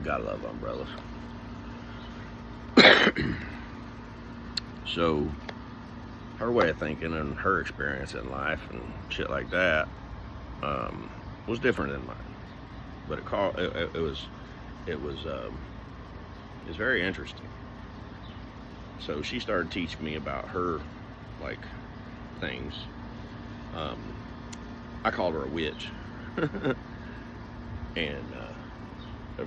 Gotta love umbrellas. So, her way of thinking and her experience in life and shit like that was different than mine. But it was very interesting. So she started teaching me about her like things. Um, I called her a witch, and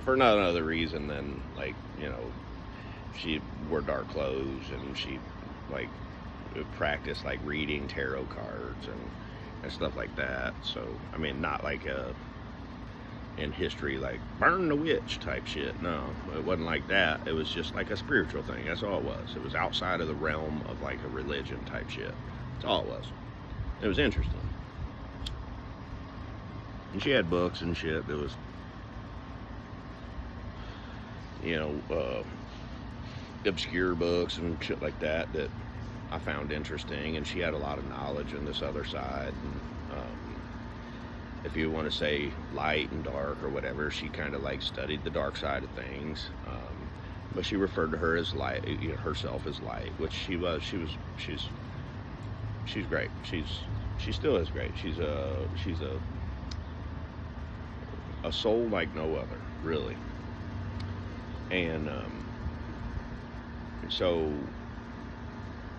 for none other reason than like she wore dark clothes and she like practiced like reading tarot cards and stuff like that. So I mean, not like in history like burn the witch type shit. No, it wasn't like that. It was just like a spiritual thing. That's all it was. It was outside of the realm of like a religion type shit. That's all it was. It was interesting. And she had books and shit that was, obscure books and shit like that I found interesting. And she had a lot of knowledge on this other side. And, if you want to say light and dark or whatever, she kind of like studied the dark side of things. But she referred to her as light, herself as light, which she was. She's great. She still is great. She's a soul like no other, really. And so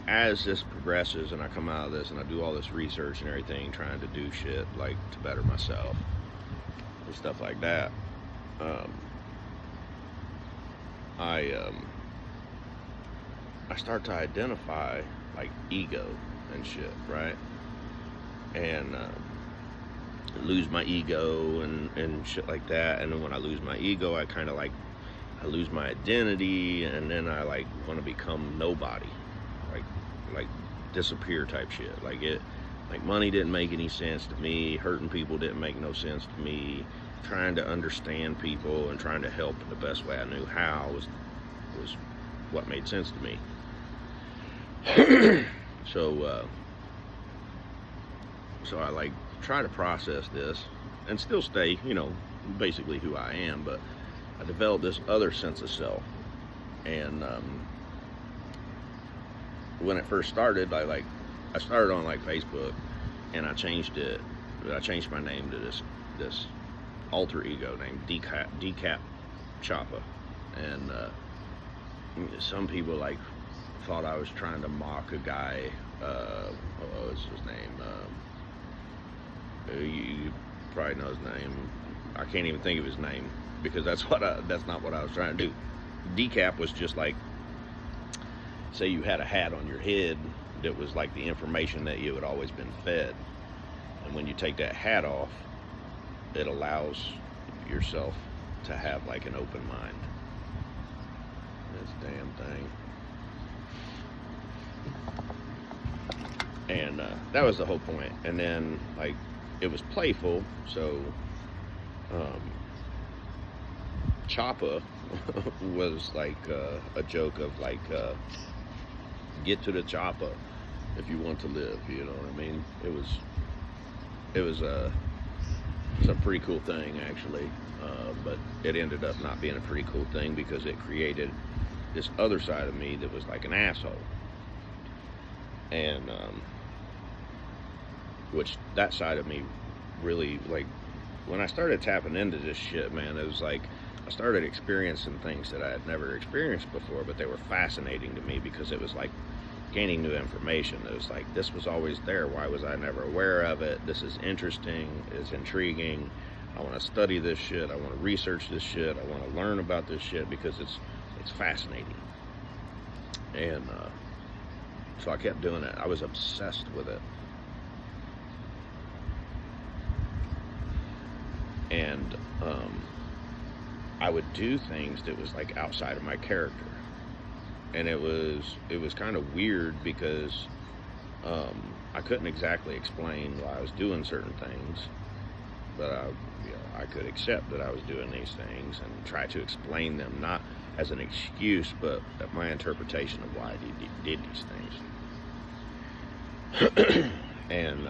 as this progresses and I come out of this and I do all this research and everything, trying to do shit like to better myself and stuff like that, I start to identify like ego and shit, right? And lose my ego and shit like that. And then when I lose my ego, I kind of like I lose my identity, and then I like want to become nobody, like disappear type shit. Like money didn't make any sense to me. Hurting people didn't make no sense to me. Trying to understand people and trying to help in the best way I knew how was what made sense to me. So I like try to process this and still stay, basically who I am, but I developed this other sense of self. And when it first started, I started on like Facebook, and I changed my name to this alter ego named Decap Choppa. And some people like thought I was trying to mock a guy. What was his name? You probably know his name. I can't even think of his name because that's not what I was trying to do. Decap was just like, say you had a hat on your head that was like the information that you had always been fed, and when you take that hat off, it allows yourself to have like an open mind. This damn thing. And that was the whole point. And then like it was playful, so Choppa was like a joke of like get to the choppa if you want to live, you know what I mean? It was a pretty cool thing actually, but it ended up not being a pretty cool thing because it created this other side of me that was like an asshole. And which that side of me really, like, when I started tapping into this shit, man, it was like I started experiencing things that I had never experienced before, but they were fascinating to me because it was like gaining new information. It was like, this was always there. Why was I never aware of it? This is interesting. It's intriguing. I want to study this shit. I want to research this shit. I want to learn about this shit because it's fascinating. And so I kept doing it. I was obsessed with it. And I would do things that was like outside of my character, and it was kind of weird because I couldn't exactly explain why I was doing certain things, but I could accept that I was doing these things and try to explain them, not as an excuse, but my interpretation of why I did these things. And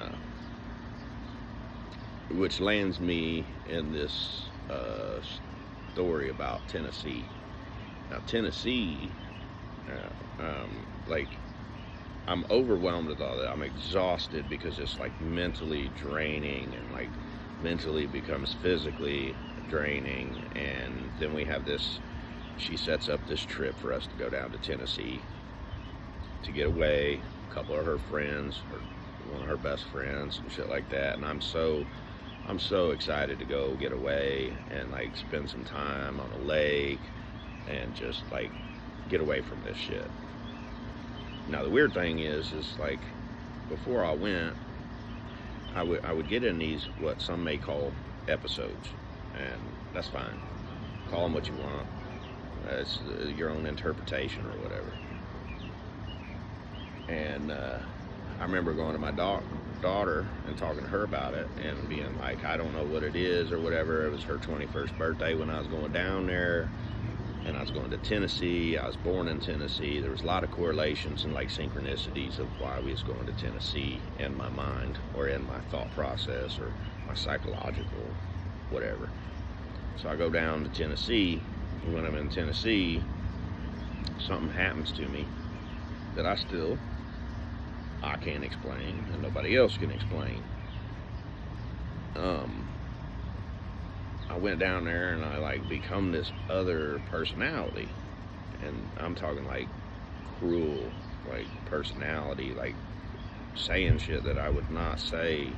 which lands me in this story about Tennessee. Now, Tennessee, like, I'm overwhelmed with all that. I'm exhausted because it's like mentally draining, and like mentally becomes physically draining. And then we have this, she sets up this trip for us to go down to Tennessee to get away. A couple of her friends, one of her best friends and shit like that. And I'm so excited to go get away and like spend some time on a lake and just like get away from this shit. Now the weird thing is like before I went, I would get in these what some may call episodes, and that's fine. Call them what you want. It's your own interpretation or whatever. And I remember going to my daughter and talking to her about it and being like, I don't know what it is or whatever. It was her 21st birthday when I was going down there, and I was going to Tennessee. I was born in Tennessee. There was a lot of correlations and like synchronicities of why we was going to Tennessee in my mind or in my thought process or my psychological whatever. So I go down to Tennessee, and when I'm in Tennessee, something happens to me that I can't explain and nobody else can explain. I went down there and I like become this other personality, and I'm talking like cruel, like personality, like saying shit that I would not say,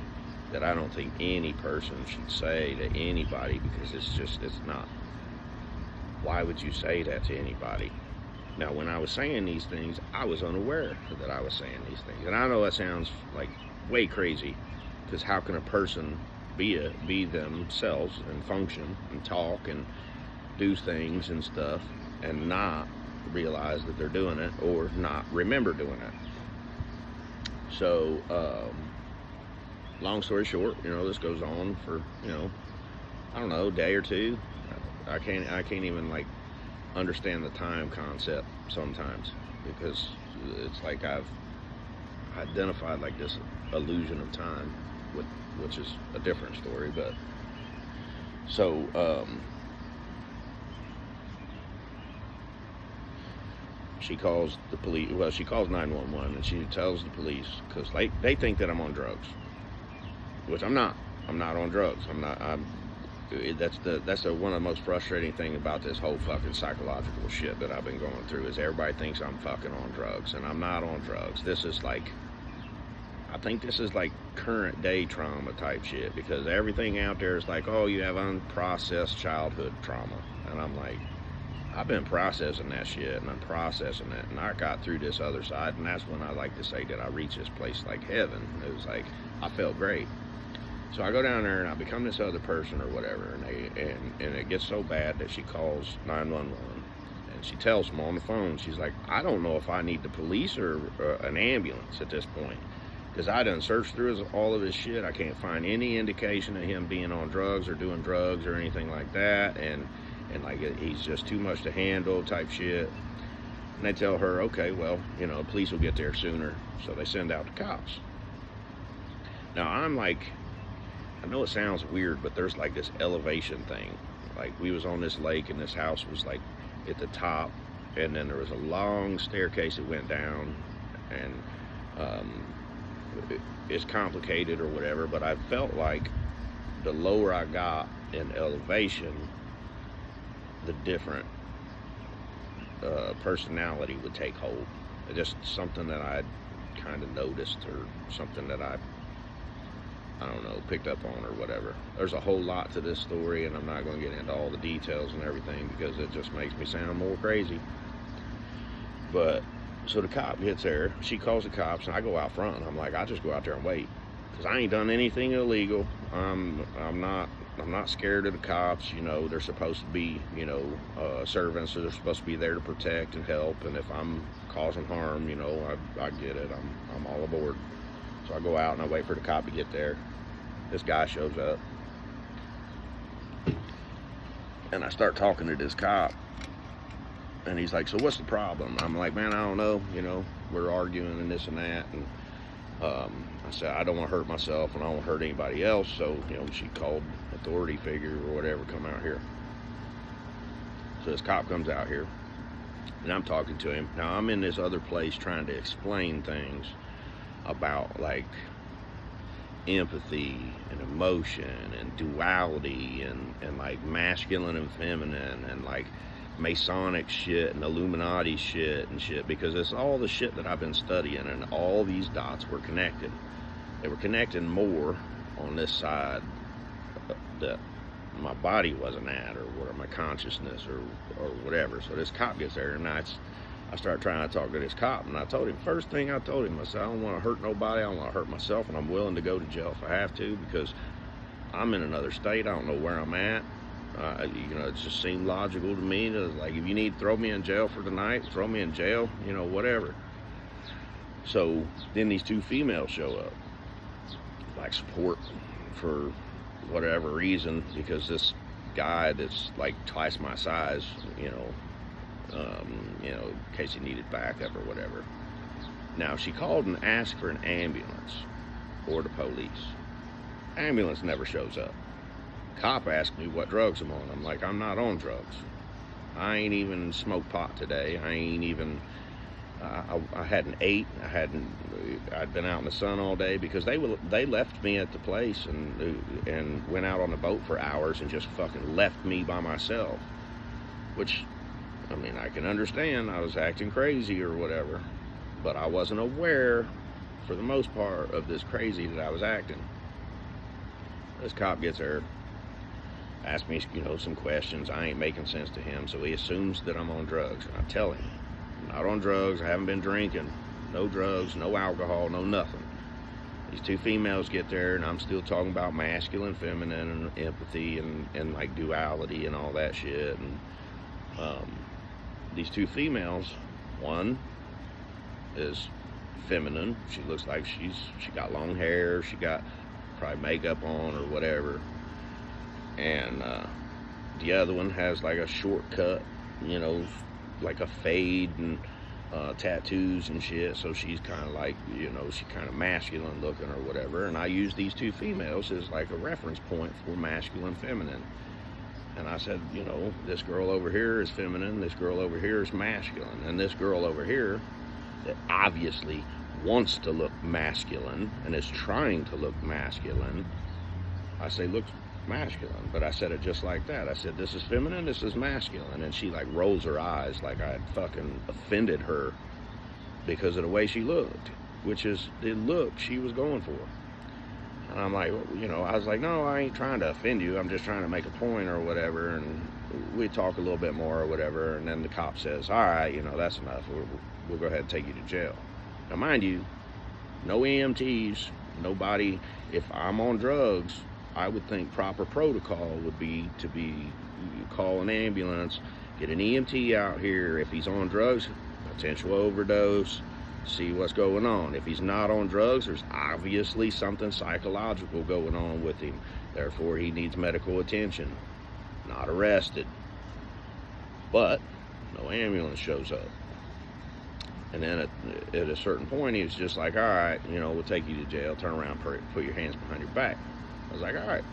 that I don't think any person should say to anybody, because it's not. Why would you say that to anybody? Now, when I was saying these things, I was unaware that I was saying these things. And I know that sounds like way crazy, because how can a person be themselves and function and talk and do things and stuff and not realize that they're doing it or not remember doing it? So, long story short, this goes on for, I don't know, a day or two. I can't even like understand the time concept sometimes, because it's like I've identified like this illusion of time, which is a different story. But so she calls the police. Well, she calls 911 and she tells the police, because they think that I'm on drugs, which I'm not. I'm not on drugs. That's one of the most frustrating thing about this whole fucking psychological shit that I've been going through, is everybody thinks I'm fucking on drugs, and I'm not on drugs. This is like, I think this is like current day trauma type shit, because everything out there is like, oh, you have unprocessed childhood trauma. And I'm like, I've been processing that shit, and I'm processing it, and I got through this other side, and that's when I like to say that I reached this place like heaven. It was like, I felt great. So I go down there and I become this other person or whatever, and it gets so bad that she calls 911, and she tells them on the phone, she's like, I don't know if I need the police or an ambulance at this point, because I done searched through all of his shit. I can't find any indication of him being on drugs or doing drugs or anything like that, and like he's just too much to handle type shit. And they tell her, okay, well, police will get there sooner, so they send out the cops. Now I'm like, I know it sounds weird, but there's like this elevation thing. Like we was on this lake, and this house was like at the top, and then there was a long staircase that went down, and it's complicated or whatever, but I felt like the lower I got in elevation, the different personality would take hold. Just something that I'd kind of noticed, or something that I don't know, picked up on or whatever. There's a whole lot to this story, and I'm not going to get into all the details and everything, because it just makes me sound more crazy. But so the cop gets there, she calls the cops, and I go out front, and I'm like, I just go out there and wait, because I ain't done anything illegal. I'm not scared of the cops. They're supposed to be servants, so they're supposed to be there to protect and help, and if I'm causing harm, I get it. I'm all aboard. So I go out and I wait for the cop to get there. This guy shows up, and I start talking to this cop, and he's like, so what's the problem? I'm like, man, I don't know, we're arguing and this and that, and I said, I don't want to hurt myself, and I don't want to hurt anybody else, so she called authority figure or whatever, come out here. So this cop comes out here, and I'm talking to him. Now I'm in this other place trying to explain things about like empathy and emotion and duality and like masculine and feminine and like Masonic shit and Illuminati shit and shit, because it's all the shit that I've been studying, and all these dots were connected. They were connecting more on this side that my body wasn't at, or where my consciousness or whatever. So this cop gets there, and I start trying to talk to this cop, and I told him, first thing I told him, I said, I don't want to hurt nobody, I don't want to hurt myself, and I'm willing to go to jail if I have to, because I'm in another state, I don't know where I'm at. You know, it just seemed logical to me to, like, if you need to throw me in jail for tonight, throw me in jail, you know, whatever. So then these two females show up, like support for whatever reason, because this guy that's like twice my size, you know, in case he needed backup or whatever. Now she called and asked for an ambulance or the police. Ambulance never shows up. Cop asked me what drugs I'm on. I'm like, I'm not on drugs. I ain't even smoked pot today. I ain't even. I hadn't ate. I'd been out in the sun all day, because they left me at the place and went out on the boat for hours and just fucking left me by myself. Which, I mean, I can understand. I was acting crazy or whatever, but I wasn't aware, for the most part, of this crazy that I was acting. This cop gets there, asks me, you know, some questions. I ain't making sense to him, so he assumes that I'm on drugs. And I tell him, I'm not on drugs. I haven't been drinking. No drugs, no alcohol, no nothing. These two females get there, and I'm still talking about masculine, feminine, and empathy, and like duality and all that shit. And these two females, one is feminine. She looks like she got long hair. She got probably makeup on or whatever. And the other one has like a shortcut, you know, like a fade and tattoos and shit. So she's kind of like, you know, she's kind of masculine looking or whatever. And I use these two females as like a reference point for masculine, feminine. And I said, you know, this girl over here is feminine, this girl over here is masculine, and this girl over here that obviously wants to look masculine and is trying to look masculine, I say looks masculine, but I said it just like that. I said, this is feminine, this is masculine. And she like rolls her eyes like I had fucking offended her because of the way she looked, which is the look she was going for. And I'm like, you know, I was like, no, I ain't trying to offend you, I'm just trying to make a point or whatever. And we talk a little bit more or whatever, and then the cop says, all right, you know, that's enough, we'll go ahead and take you to jail. Now mind you, no EMTs, nobody. If I'm on drugs, I would think proper protocol would be to call an ambulance, get an EMT out here. If he's on drugs, potential overdose, see what's going on. If he's not on drugs, there's obviously something psychological going on with him. Therefore, he needs medical attention, not arrested. But no ambulance shows up. And then at a certain point, he was just like, all right, you know, we'll take you to jail, turn around, put your hands behind your back. I was like, all right.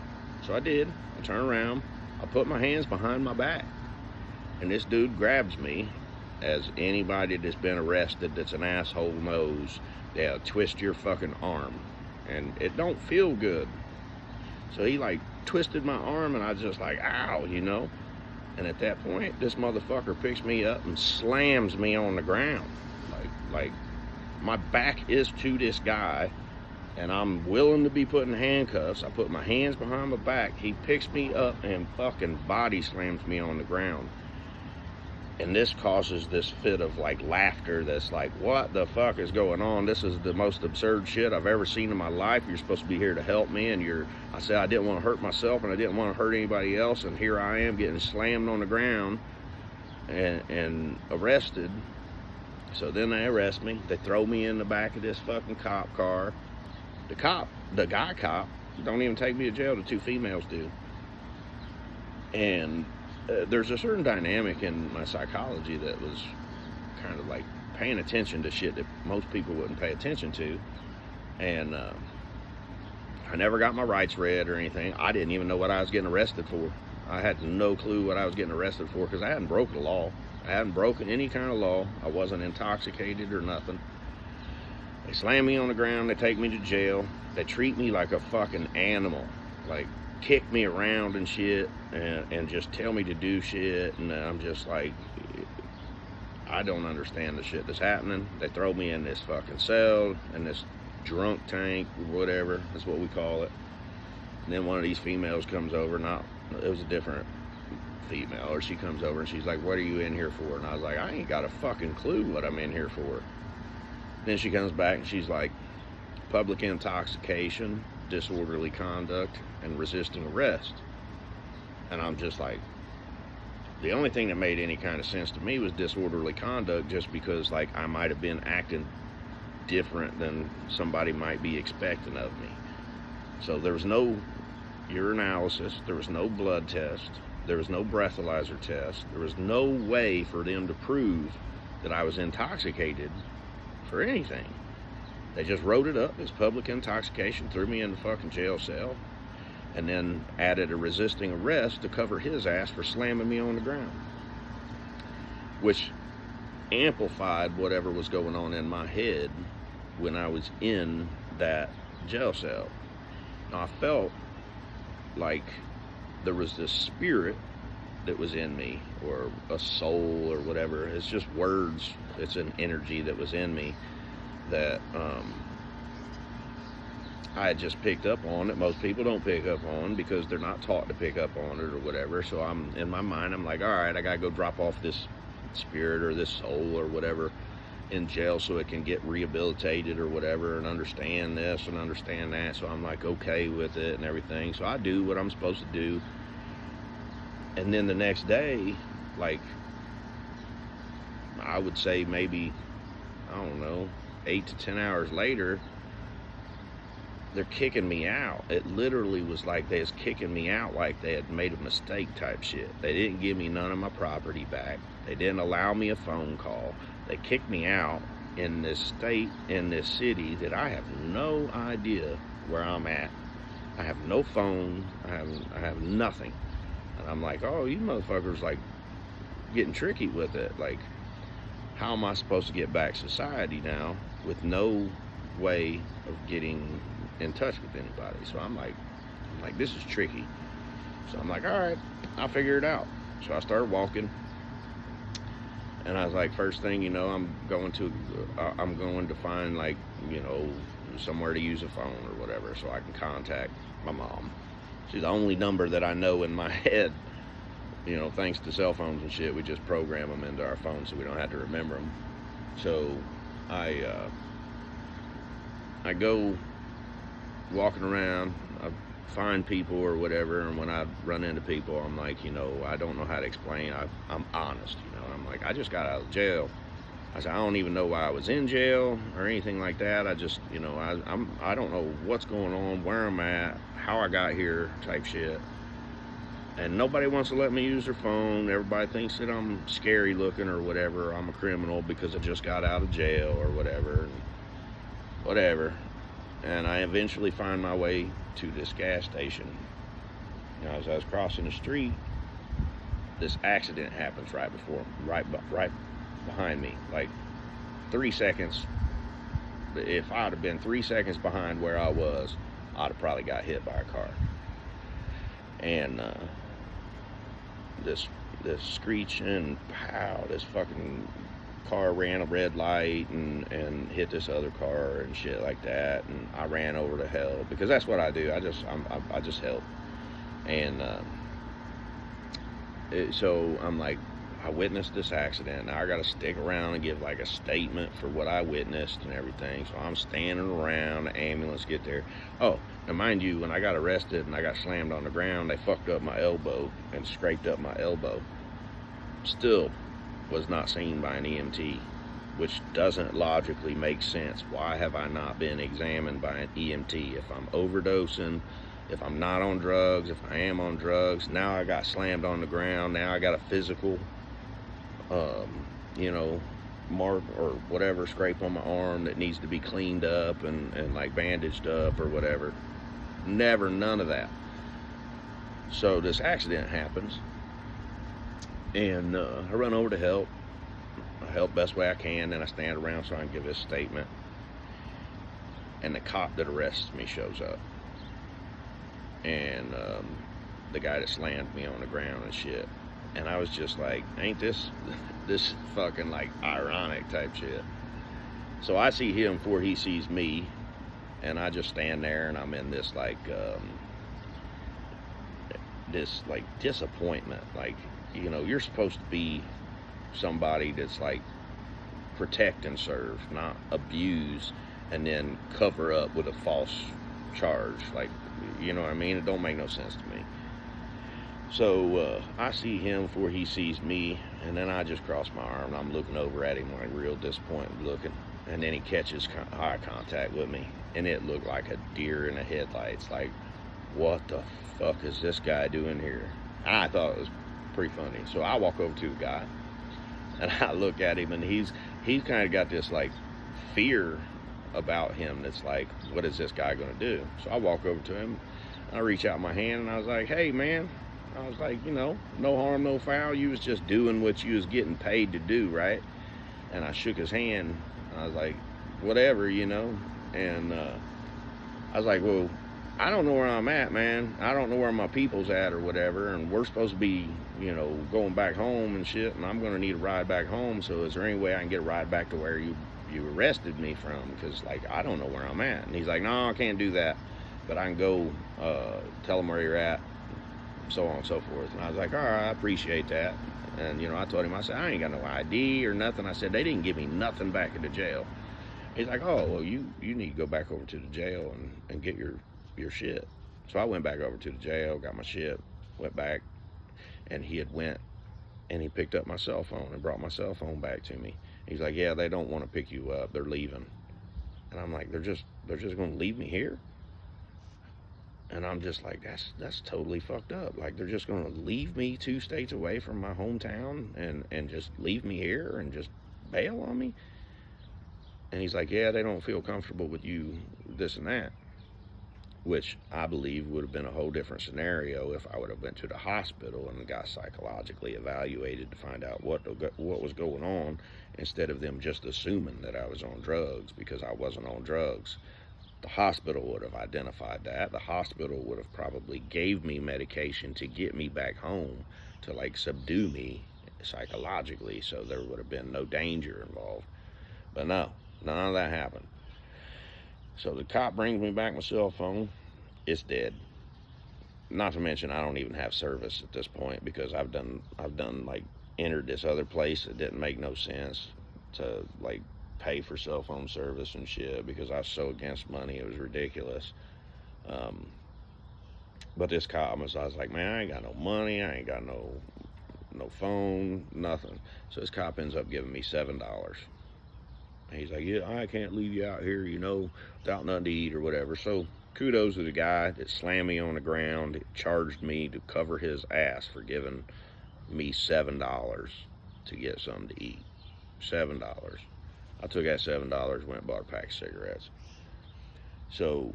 So I did. I turned around. I put my hands behind my back. And this dude grabs me, as anybody that's been arrested that's an asshole knows. They'll twist your fucking arm. And it don't feel good. So he like twisted my arm, and I was just like, ow, you know. And at that point, this motherfucker picks me up and slams me on the ground. Like my back is to this guy, and I'm willing to be put in handcuffs. I put my hands behind my back. He picks me up and fucking body slams me on the ground. And this causes this fit of like laughter that's like, what the fuck is going on? This is the most absurd shit I've ever seen in my life. You're supposed to be here to help me, and I said I didn't want to hurt myself and I didn't want to hurt anybody else, and here I am getting slammed on the ground and arrested. So then they arrest me. They throw me in the back of this fucking cop car. The guy cop, don't even take me to jail. The two females do. And there's a certain dynamic in my psychology that was kind of like paying attention to shit that most people wouldn't pay attention to. And I never got my rights read or anything. I didn't even know what I was getting arrested for. I had no clue what I was getting arrested for because I hadn't broken a law. I hadn't broken any kind of law. I wasn't intoxicated or nothing. They slam me on the ground. They take me to jail. They treat me like a fucking animal. Like, kick me around and shit and just tell me to do shit. And I'm just like, I don't understand the shit that's happening. They throw me in this fucking cell, in this drunk tank, whatever. That's what we call it. And then one of these females comes over. It was a different female. Or she comes over and she's like, what are you in here for? And I was like, I ain't got a fucking clue what I'm in here for. Then she comes back and she's like, public intoxication, disorderly conduct, and resisting arrest. And I'm just like, the only thing that made any kind of sense to me was disorderly conduct, just because like I might have been acting different than somebody might be expecting of me. So there was no urinalysis, there was no blood test, there was no breathalyzer test, there was no way for them to prove that I was intoxicated for anything. They just wrote it up as public intoxication, threw me in the fucking jail cell, and then added a resisting arrest to cover his ass for slamming me on the ground, which amplified whatever was going on in my head when I was in that jail cell. Now, I felt like there was this spirit that was in me, or a soul, or whatever. It's just words. It's an energy that was in me that I had just picked up on, that most people don't pick up on because they're not taught to pick up on it or whatever. So I'm in my mind, I'm like, all right, I gotta go drop off this spirit or this soul or whatever in jail so it can get rehabilitated or whatever, and understand this and understand that. So I'm like okay with it and everything. So I do what I'm supposed to do. And then the next day, like, I would say maybe, I don't know, 8 to 10 hours later, they're kicking me out. It literally was like they was kicking me out like they had made a mistake type shit. They didn't give me none of my property back. They didn't allow me a phone call. They kicked me out in this state, in this city that I have no idea where I'm at. I have no phone. I have nothing. And I'm like, oh, you motherfuckers like getting tricky with it. Like, how am I supposed to get back society now with no way of getting in touch with anybody? So I'm like, this is tricky. So I'm like, all right, I'll figure it out. So I started walking, and I was like, first thing you know, I'm going to find, like, you know, somewhere to use a phone or whatever so I can contact my mom. She's the only number that I know in my head. You know, thanks to cell phones and shit, we just program them into our phones so we don't have to remember them. So I go walking around, I find people or whatever, and when I run into people, I'm like, you know, I don't know how to explain. I'm honest, you know. I'm like, I just got out of jail. I said, I don't even know why I was in jail or anything like that. I just, you know, I don't know what's going on, where I'm at, how I got here type shit. And nobody wants to let me use their phone. Everybody thinks that I'm scary looking or whatever. I'm a criminal because I just got out of jail or whatever. And I eventually find my way to this gas station. Now, as I was crossing the street, this accident happens right behind me. Like 3 seconds. If I'd have been 3 seconds behind where I was, I'd have probably got hit by a car. And this screeching, pow, this fucking car ran a red light and hit this other car and shit like that, and I ran over to help because that's what I do. I just help. And so I'm like, I witnessed this accident. Now I got to stick around and give like a statement for what I witnessed and everything. So I'm standing around, the ambulance get there. Oh, now mind you, when I got arrested and I got slammed on the ground, they fucked up my elbow and scraped up my elbow. Still was not seen by an EMT, which doesn't logically make sense. Why have I not been examined by an EMT? If I'm overdosing, if I'm not on drugs, if I am on drugs, now I got slammed on the ground, now I got a physical you know, mark or whatever, scrape on my arm that needs to be cleaned up and like bandaged up or whatever. Never, none of that. So this accident happens, and I run over to help. I help best way I can, and I stand around so I can give his statement. And the cop that arrests me shows up, and the guy that slammed me on the ground and shit. And I was just like, ain't this fucking like ironic type shit? So I see him before he sees me, and I just stand there, and I'm in this like disappointment. Like, you know, you're supposed to be somebody that's like protect and serve, not abuse and then cover up with a false charge. Like, you know what I mean? It don't make no sense to me. So I see him before he sees me, and then I just cross my arm, and I'm looking over at him like real disappointed looking, and then he catches eye contact with me, and it looked like a deer in the headlights. Like, what the fuck is this guy doing here? I thought it was pretty funny. So I walk over to the guy, and I look at him, and he's kind of got this like fear about him that's like, what is this guy gonna do? So I walk over to him, I reach out my hand, and I was like, hey man, I was like, you know, no harm, no foul. You was just doing what you was getting paid to do, right? And I shook his hand. I was like, whatever, you know. And I was like, well, I don't know where I'm at, man. I don't know where my people's at or whatever. And we're supposed to be, you know, going back home and shit. And I'm going to need a ride back home. So is there any way I can get a ride back to where you arrested me from? Because, like, I don't know where I'm at. And he's like, no, I can't do that. But I can go tell them where you're at, so on and so forth. And I was like, all right, I appreciate that. And, you know, I told him, I said, I ain't got no ID or nothing. I said, they didn't give me nothing back at the jail. He's like, oh, well, you need to go back over to the jail and get your shit. So I went back over to the jail, got my shit, went back, and he had went and he picked up my cell phone and brought my cell phone back to me. He's like, yeah, they don't want to pick you up. They're leaving. And I'm like, they're just going to leave me here? And I'm just like, that's totally fucked up. Like, they're just going to leave me 2 states away from my hometown and just leave me here and just bail on me? And he's like, yeah, they don't feel comfortable with you, this and that. Which I believe would have been a whole different scenario if I would have went to the hospital and got psychologically evaluated to find out what was going on, instead of them just assuming that I was on drugs, because I wasn't on drugs. The hospital would have identified that. The hospital would have probably gave me medication to get me back home, to like subdue me psychologically, so there would have been no danger involved. But no, none of that happened. So the cop brings me back my cell phone. It's dead. Not to mention, I don't even have service at this point, because I've done like entered this other place that didn't make no sense to like pay for cell phone service and shit, because I was so against money, it was ridiculous. But this cop I was like, man, I ain't got no money, I ain't got no phone, nothing. So this cop ends up giving me $7. And he's like, yeah, I can't leave you out here, you know, without nothing to eat or whatever. So kudos to the guy that slammed me on the ground, that charged me to cover his ass for giving me $7 to get something to eat. $7. I took that $7, went and bought a pack of cigarettes. So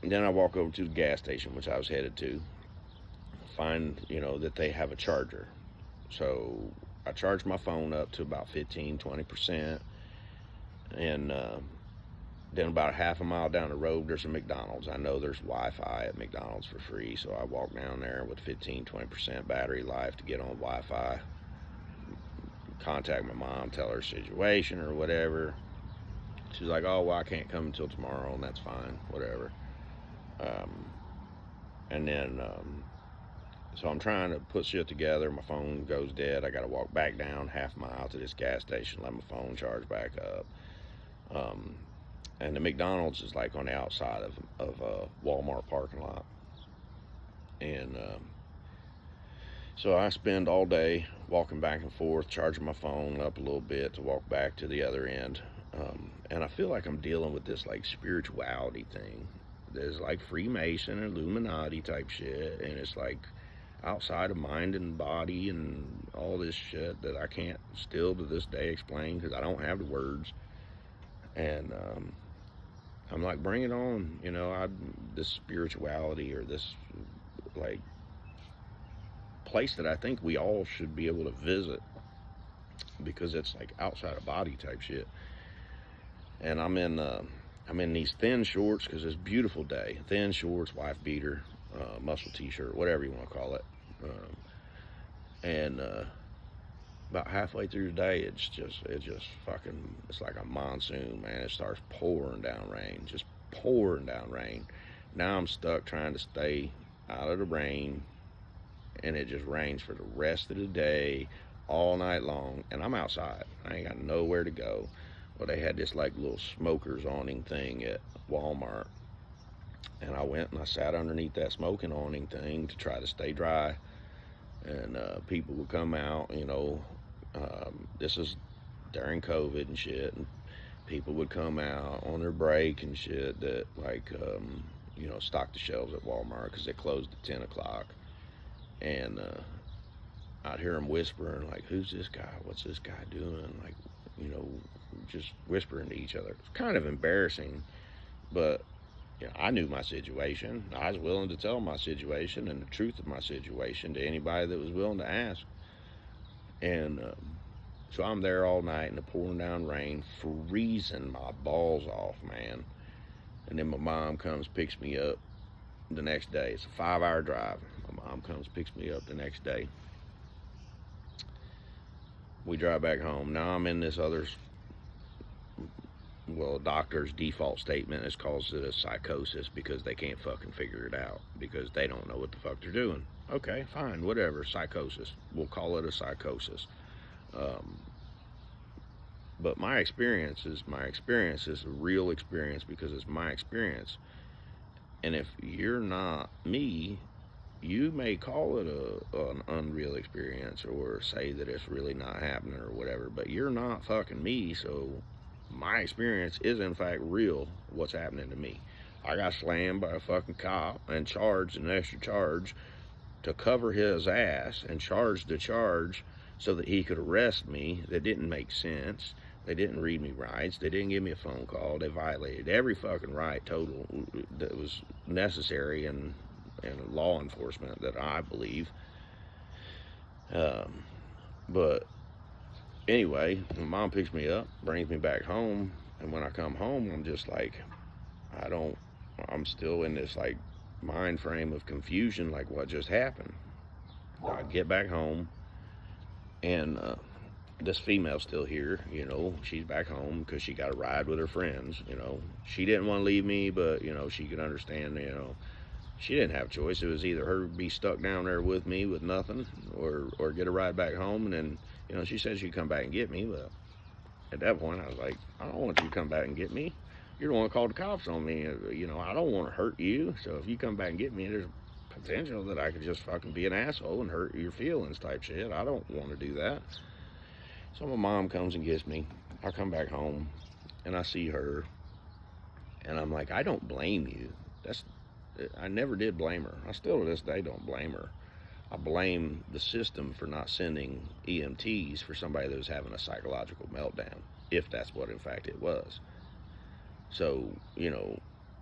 then I walk over to the gas station, which I was headed to, find, you know, that they have a charger. So I charged my phone up to about 15-20%. And then about a half a mile down the road, there's a McDonald's. I know there's Wi-Fi at McDonald's for free, so I walk down there with 15-20% battery life to get on Wi-Fi. Contact my mom, tell her situation or whatever. She's like, oh, well, I can't come until tomorrow, and that's fine, whatever. And then, so I'm trying to put shit together. My phone goes dead. I got to walk back down half a mile to this gas station, let my phone charge back up. And the McDonald's is like on the outside of a Walmart parking lot. And so I spend all day walking back and forth, charging my phone up a little bit to walk back to the other end. And I feel like I'm dealing with this like spirituality thing. There's like Freemason and Illuminati type shit, and it's like outside of mind and body and all this shit that I can't still to this day explain, because I don't have the words. And I'm like, bring it on, you know. This spirituality, or this like place that I think we all should be able to visit because it's like outside of body type shit. And I'm in these thin shorts because it's a beautiful day. Thin shorts, wife beater, muscle t-shirt, whatever you want to call it. And about halfway through the day, it's just fucking, it's like a monsoon, man. It starts pouring down rain, just pouring down rain. Now I'm stuck trying to stay out of the rain, and it just rains for the rest of the day, all night long, and I'm outside. I ain't got nowhere to go. Well, they had this like little smokers awning thing at Walmart, and I went and I sat underneath that smoking awning thing to try to stay dry. And people would come out, you know, this is during COVID and shit, and people would come out on their break and shit that like, you know, stock the shelves at Walmart because they closed at 10 o'clock. And I'd hear them whispering, like, who's this guy? What's this guy doing? Like, you know, just whispering to each other. It's kind of embarrassing, but you know, I knew my situation. I was willing to tell my situation and the truth of my situation to anybody that was willing to ask. And so I'm there all night in the pouring down rain, freezing my balls off, man. And then my mom comes, picks me up the next day. It's a 5-hour drive. My mom comes, picks me up the next day. We drive back home. Now I'm in this other, well, doctor's default statement is calls it a psychosis because they can't fucking figure it out because they don't know what the fuck they're doing. Okay, fine, whatever, psychosis. We'll call it a psychosis. But my experience is a real experience because it's my experience. And if you're not me, you may call it an unreal experience or say that it's really not happening or whatever, but you're not fucking me, so my experience is in fact real, what's happening to me. I got slammed by a fucking cop and charged an extra charge to cover his ass and charged the charge so that he could arrest me. That didn't make sense. They didn't read me rights. They didn't give me a phone call. They violated every fucking right total that was necessary in law enforcement that I believe. But anyway, my mom picks me up, brings me back home, and when I come home, I'm just like, I'm still in this like mind frame of confusion, like what just happened. I get back home, and this female's still here, you know, she's back home because she got a ride with her friends, you know. She didn't want to leave me, but, you know, she could understand, you know, she didn't have a choice. It was either her be stuck down there with me with nothing or get a ride back home. And then, you know, she said she'd come back and get me. But at that point, I was like, I don't want you to come back and get me. You're the one who called the cops on me. You know, I don't want to hurt you. So if you come back and get me, there's potential that I could just fucking be an asshole and hurt your feelings type shit. I don't want to do that. So my mom comes and gets me. I come back home and I see her and I'm like, I don't blame you. I never did blame her. I still to this day don't blame her. I blame the system for not sending EMTs for somebody that was having a psychological meltdown, if that's what in fact it was. So, you know,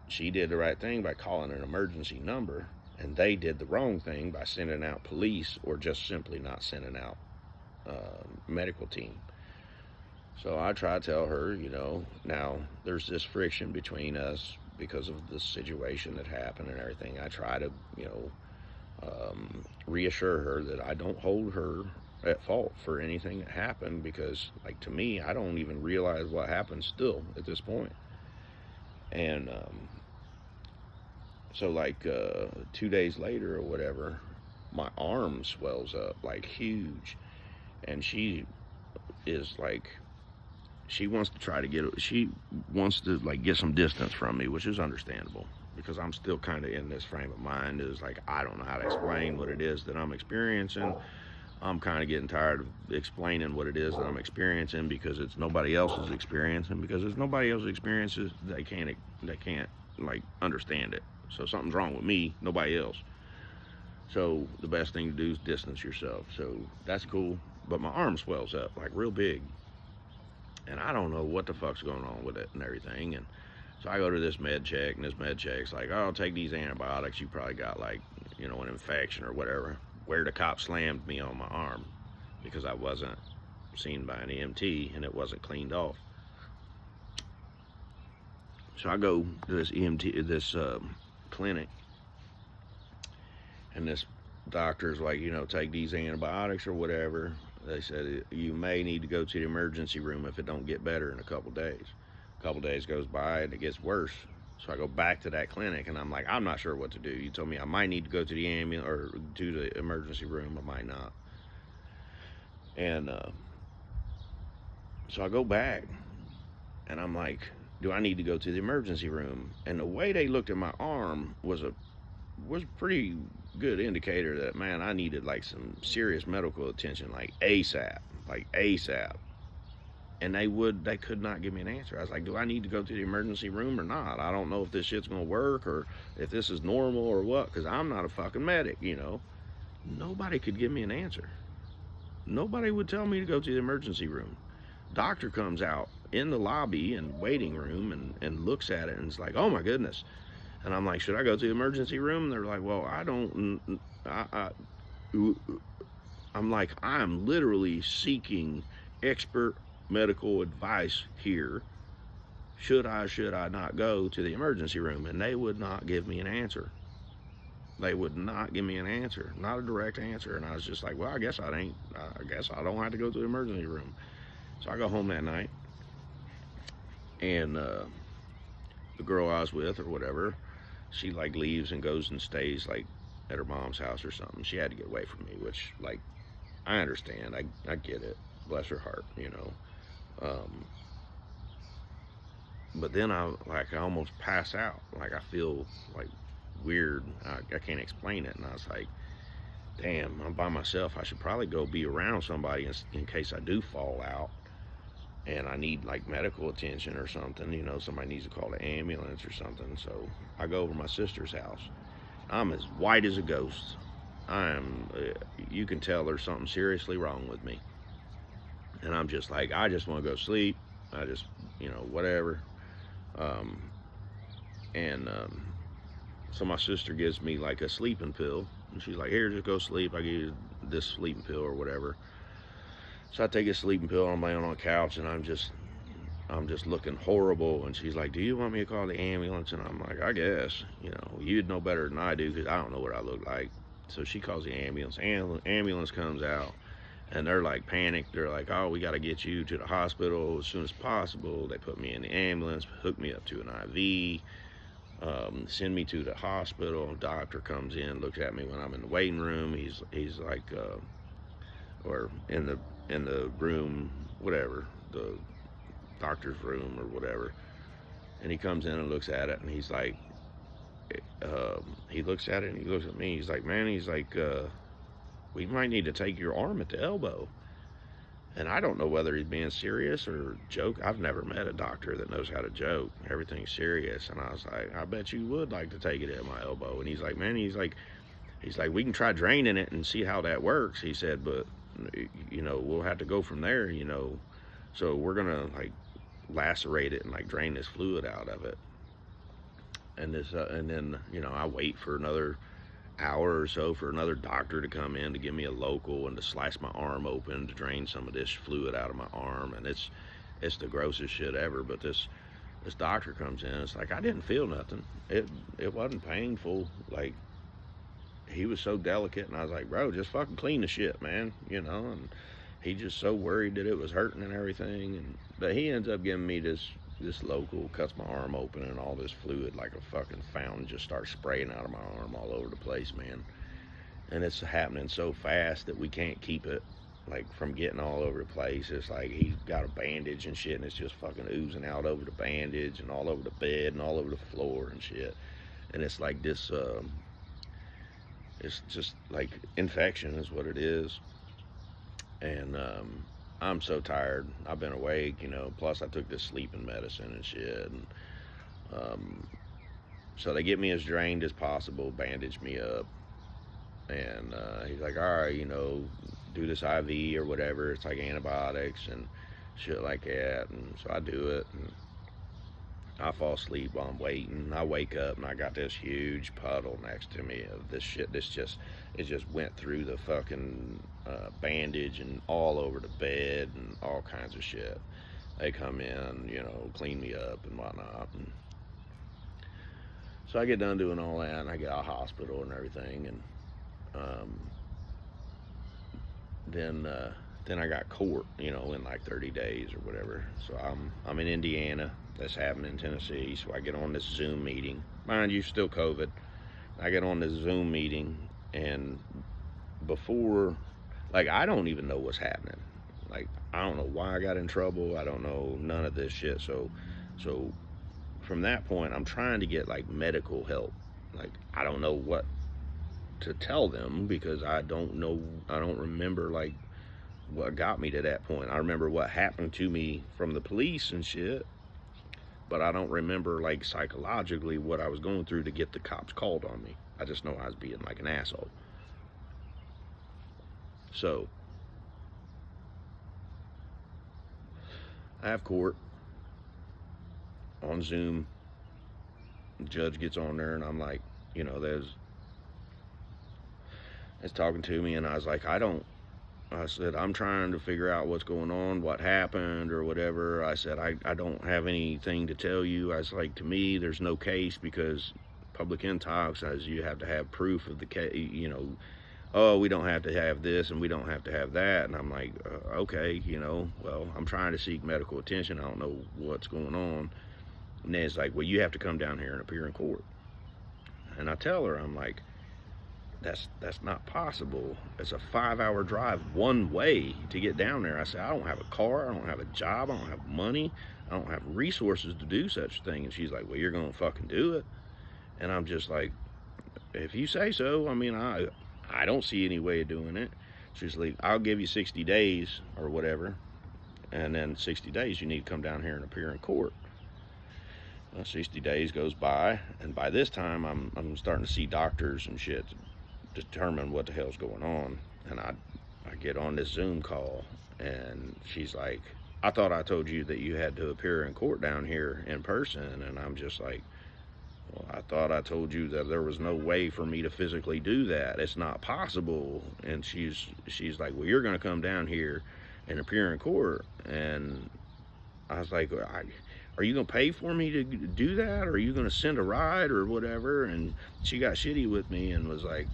she did the right thing by calling an emergency number, and they did the wrong thing by sending out police or just simply not sending out medical team. So I try to tell her, you know, now there's this friction between us because of the situation that happened and everything. I try to, you know, reassure her that I don't hold her at fault for anything that happened because, like, to me, I don't even realize what happened still at this point. And so, like, 2 days later or whatever, my arm swells up, like, huge. And she is, like, she wants to like get some distance from me, which is understandable because I'm still kind of in this frame of mind is like, I don't know how to explain what it is that I'm experiencing. I'm kind of getting tired of explaining what it is that I'm experiencing because it's nobody else's experience, and because it's nobody else's experiences, they can't like understand it. So something's wrong with me, nobody else. So the best thing to do is distance yourself. So that's cool, but my arm swells up like real big. And I don't know what the fuck's going on with it and everything. And so I go to this med check, and this med check's like, oh, take these antibiotics. You probably got, like, you know, an infection or whatever. where the cop slammed me on my arm because I wasn't seen by an EMT and it wasn't cleaned off. So I go to this clinic, and this doctor's like, take these antibiotics or whatever. They said you may need to go to the emergency room if it don't get better in a couple days. A couple days goes by and it gets worse. So I go back to that clinic and I'm like, I'm not sure what to do. You told me I might need to go to the ambulance or to the emergency room. I might not. And so I go back and I'm like, do I need to go to the emergency room? And the way they looked at my arm was a pretty good indicator that, man, I needed like some serious medical attention, like ASAP. And they could not give me an answer. I was like, do I need to go to the emergency room or not? I don't know if this shit's gonna work or if this is normal or what, because I'm not a fucking medic, Nobody could give me an answer. Nobody would tell me to go to the emergency room. Doctor comes out in the lobby and waiting room and looks at it and is like, oh my goodness. And I'm like, should I go to the emergency room? And they're like, well, I'm like, I'm literally seeking expert medical advice here. Should I not go to the emergency room? And they would not give me an answer. They would not give me an answer, not a direct answer. And I was just like, well, I guess I don't have to go to the emergency room. So I go home that night, and the girl I was with or whatever, she like leaves and goes and stays like at her mom's house or something. She had to get away from me, which, like, I understand. I get it. Bless her heart, But then I almost pass out. Like, I feel like weird. I can't explain it. And I was like, damn, I'm by myself. I should probably go be around somebody in case I do fall out and I need like medical attention or something. Somebody needs to call the ambulance or something. So I go over to my sister's house. I'm as white as a ghost. You can tell there's something seriously wrong with me. And I'm just like, I just want to go sleep. I just, whatever. So my sister gives me like a sleeping pill. And she's like, here, just go sleep. I give you this sleeping pill or whatever. So I take a sleeping pill. I'm laying on the couch and I'm just looking horrible. And she's like, do you want me to call the ambulance? And I'm like, I guess, you'd know better than I do because I don't know what I look like. So she calls the ambulance. Ambulance comes out and they're like panicked. They're like, oh, we got to get you to the hospital as soon as possible. They put me in the ambulance, hook me up to an IV. Send me to the hospital. Doctor comes in, looks at me when I'm in the waiting room. He's like, or in the room, whatever, the doctor's room or whatever. And he comes in and looks at it, and he's like, he looks at it and he looks at me. He's like, man, we might need to take your arm at the elbow. And I don't know whether he's being serious or joke. I've never met a doctor that knows how to joke. Everything's serious. And I was like, I bet you would like to take it at my elbow. And he's like, man, he's like, we can try draining it and see how that works. He said, but we'll have to go from there, So we're gonna like lacerate it and like drain this fluid out of it. And then I wait for another hour or so for another doctor to come in to give me a local and to slice my arm open to drain some of this fluid out of my arm. And it's the grossest shit ever. But this doctor comes in, it's like, I didn't feel nothing. It wasn't painful. Like, he was so delicate, and I was like, bro, just fucking clean the shit, man, and he just so worried that it was hurting and everything. But he ends up giving me this local, cuts my arm open, and all this fluid like a fucking fountain just starts spraying out of my arm all over the place, man. And it's happening so fast that we can't keep it like from getting all over the place. It's like he's got a bandage and shit, and it's just fucking oozing out over the bandage and all over the bed and all over the floor and shit. And it's like this, it's just like infection is what it is. And I'm so tired. I've been awake, plus I took this sleeping medicine and shit. And so they get me as drained as possible, bandage me up. And he's like, all right, do this IV or whatever. It's like antibiotics and shit like that. And so I do it. I fall asleep while I'm waiting. I wake up and I got this huge puddle next to me of this shit. It just went through the fucking bandage and all over the bed and all kinds of shit. They come in, clean me up and whatnot. And so I get done doing all that, and I get out of hospital and everything, and then I got court, in like 30 days or whatever. So I'm in Indiana. That's happening in Tennessee. So I get on this Zoom meeting. Mind you, still COVID. I get on this Zoom meeting, and before, like, I don't even know what's happening. Like, I don't know why I got in trouble. I don't know none of this shit. So from that point, I'm trying to get like medical help. Like, I don't know what to tell them because I don't remember like what got me to that point. I remember what happened to me from the police and shit, but I don't remember like psychologically what I was going through to get the cops called on me. I just know I was being like an asshole. So I have court on Zoom. The judge gets on there, and I'm like, it's talking to me, and I was like, I said, I'm trying to figure out what's going on, what happened or whatever. I said, I don't have anything to tell you. I was like, to me, there's no case because public intox says you have to have proof of the case, oh, we don't have to have this and we don't have to have that. And I'm like, okay, well, I'm trying to seek medical attention. I don't know what's going on. And then it's like, well, you have to come down here and appear in court. And I tell her, I'm like, that's not possible. It's a 5-hour drive one way to get down there. I said, I don't have a car, I don't have a job, I don't have money, I don't have resources to do such a thing. And she's like, well, you're gonna fucking do it. And I'm just like, if you say so. I mean, I don't see any way of doing it. She's like, I'll give you 60 days or whatever, and then 60 days you need to come down here and appear in court. 60 days goes by, and by this time I'm starting to see doctors and shit to determine what the hell's going on. And I get on this Zoom call, and she's like, I thought I told you that you had to appear in court down here in person. And I'm just like, well, I thought I told you that there was no way for me to physically do that. It's not possible. And she's like, well, you're going to come down here and appear in court. And I was like, are you going to pay for me to do that? Or are you going to send a ride or whatever? And she got shitty with me and was like,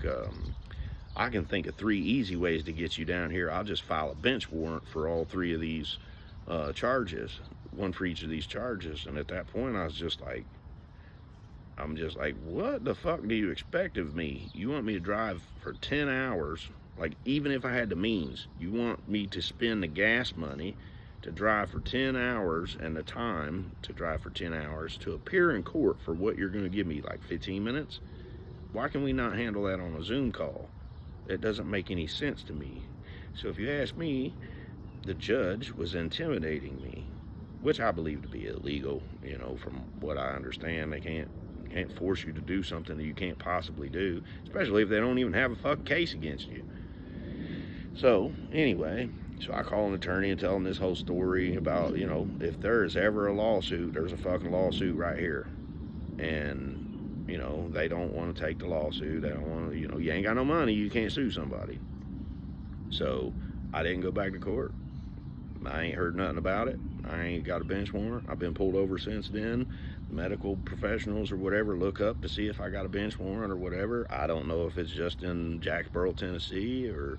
I can think of 3 easy ways to get you down here. I'll just file a bench warrant for all 3 of these charges, one for each of these charges. And at that point, I'm just like, what the fuck do you expect of me? You want me to drive for 10 hours? Like, even if I had the means, you want me to spend the gas money to drive for 10 hours and the time to drive for 10 hours to appear in court for what you're going to give me, like 15 minutes? Why can we not handle that on a Zoom call? It doesn't make any sense to me. So if you ask me, the judge was intimidating me, which I believe to be illegal. From what I understand, they can't force you to do something that you can't possibly do, especially if they don't even have a fucking case against you. So anyway, so I call an attorney and tell him this whole story about, if there is ever a lawsuit, there's a fucking lawsuit right here. And, they don't want to take the lawsuit. They don't want to, you ain't got no money, you can't sue somebody. So I didn't go back to court. I ain't heard nothing about it. I ain't got a bench warrant. I've been pulled over since then. Medical professionals or whatever look up to see if I got a bench warrant or whatever. I don't know if it's just in Jacksboro, Tennessee, or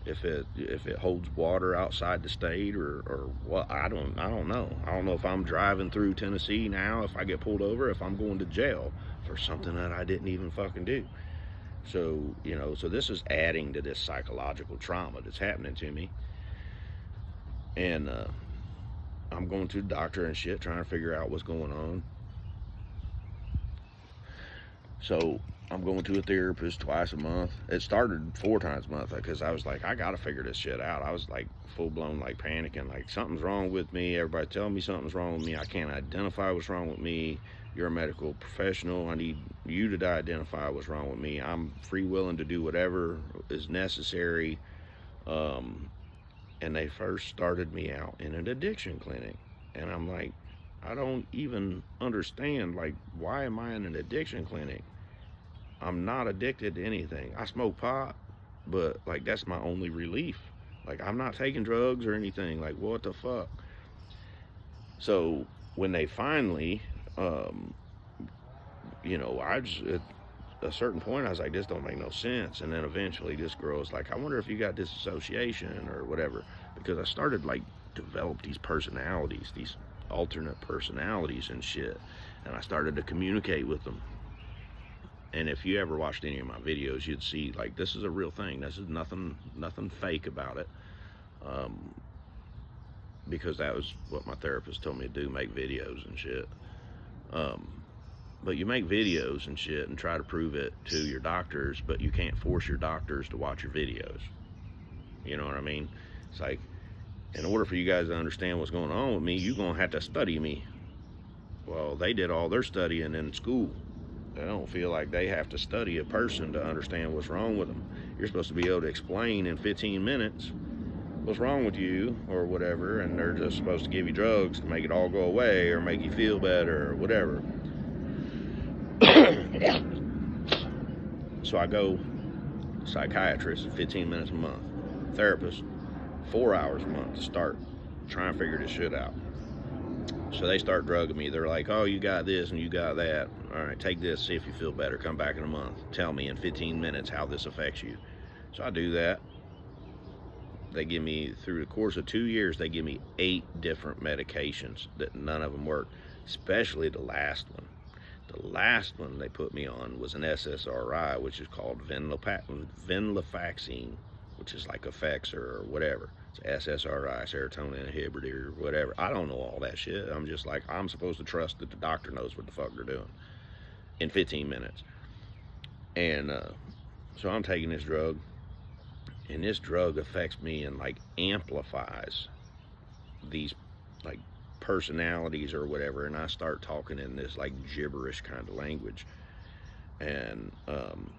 if it holds water outside the state or what. I don't know. I don't know if I'm driving through Tennessee now, if I get pulled over, if I'm going to jail for something that I didn't even fucking do. So, so this is adding to this psychological trauma that's happening to me. And I'm going to the doctor and shit, trying to figure out what's going on. So I'm going to a therapist twice a month. It started 4 times a month because I was like, I gotta figure this shit out. I was like full-blown like panicking, like something's wrong with me. Everybody telling me something's wrong with me. I can't identify what's wrong with me. You're a medical professional. I need you to identify what's wrong with me. I'm free willing to do whatever is necessary. And they first started me out in an addiction clinic. And I'm like, I don't even understand, like, why am I in an addiction clinic? I'm not addicted to anything. I smoke pot, but like that's my only relief. Like I'm not taking drugs or anything. Like what the fuck? So when they finally, um, I just at a certain point I was like, this don't make no sense. And then eventually this girl was like, I wonder if you got disassociation or whatever, because I started like develop these personalities, these alternate personalities and shit, and I started to communicate with them. And if you ever watched any of my videos, you'd see like this is a real thing. This is nothing fake about it. Um, because that was what my therapist told me to do, make videos and shit. Um, but you make videos and shit and try to prove it to your doctors, but you can't force your doctors to watch your videos. You know what I mean? It's like, in order for you guys to understand what's going on with me, you're going to have to study me. Well, they did all their studying in school. They don't feel like they have to study a person to understand what's wrong with them. You're supposed to be able to explain in 15 minutes what's wrong with you or whatever, and they're just supposed to give you drugs to make it all go away or make you feel better or whatever. So I go psychiatrist 15 minutes a month, therapist 4 hours a month to start trying to figure this shit out. So they start drugging me. They're like, oh, you got this and you got that. All right, take this, see if you feel better. Come back in a month. Tell me in 15 minutes how this affects you. So I do that. They give me, through the course of 2 years, they give me 8 different medications that none of them work, especially the last one. The last one they put me on was an SSRI, which is called venlafaxine, which is like Effexor or whatever. It's SSRI, serotonin inhibitor, or whatever. I don't know all that shit. I'm just like, I'm supposed to trust that the doctor knows what the fuck they're doing in 15 minutes. And so I'm taking this drug, and this drug affects me and like amplifies these like personalities or whatever, and I start talking in this like gibberish kind of language. And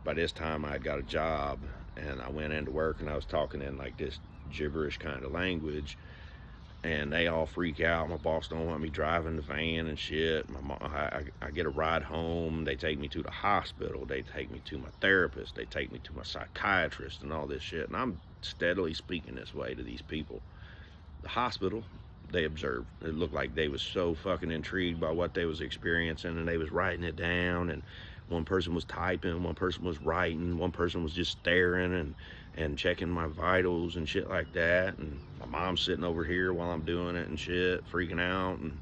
by this time I'd got a job, and I went into work and I was talking in like this gibberish kind of language, and they all freak out. My boss don't want me driving the van and shit. I get a ride home. They take me to the hospital. They take me to my therapist. They take me to my psychiatrist and all this shit. And I'm steadily speaking this way to these people. The hospital, they observed. It looked like they was so fucking intrigued by what they was experiencing, and they was writing it down. And one person was typing, one person was writing, one person was just staring and checking my vitals and shit like that. And my mom's sitting over here while I'm doing it and shit, freaking out. And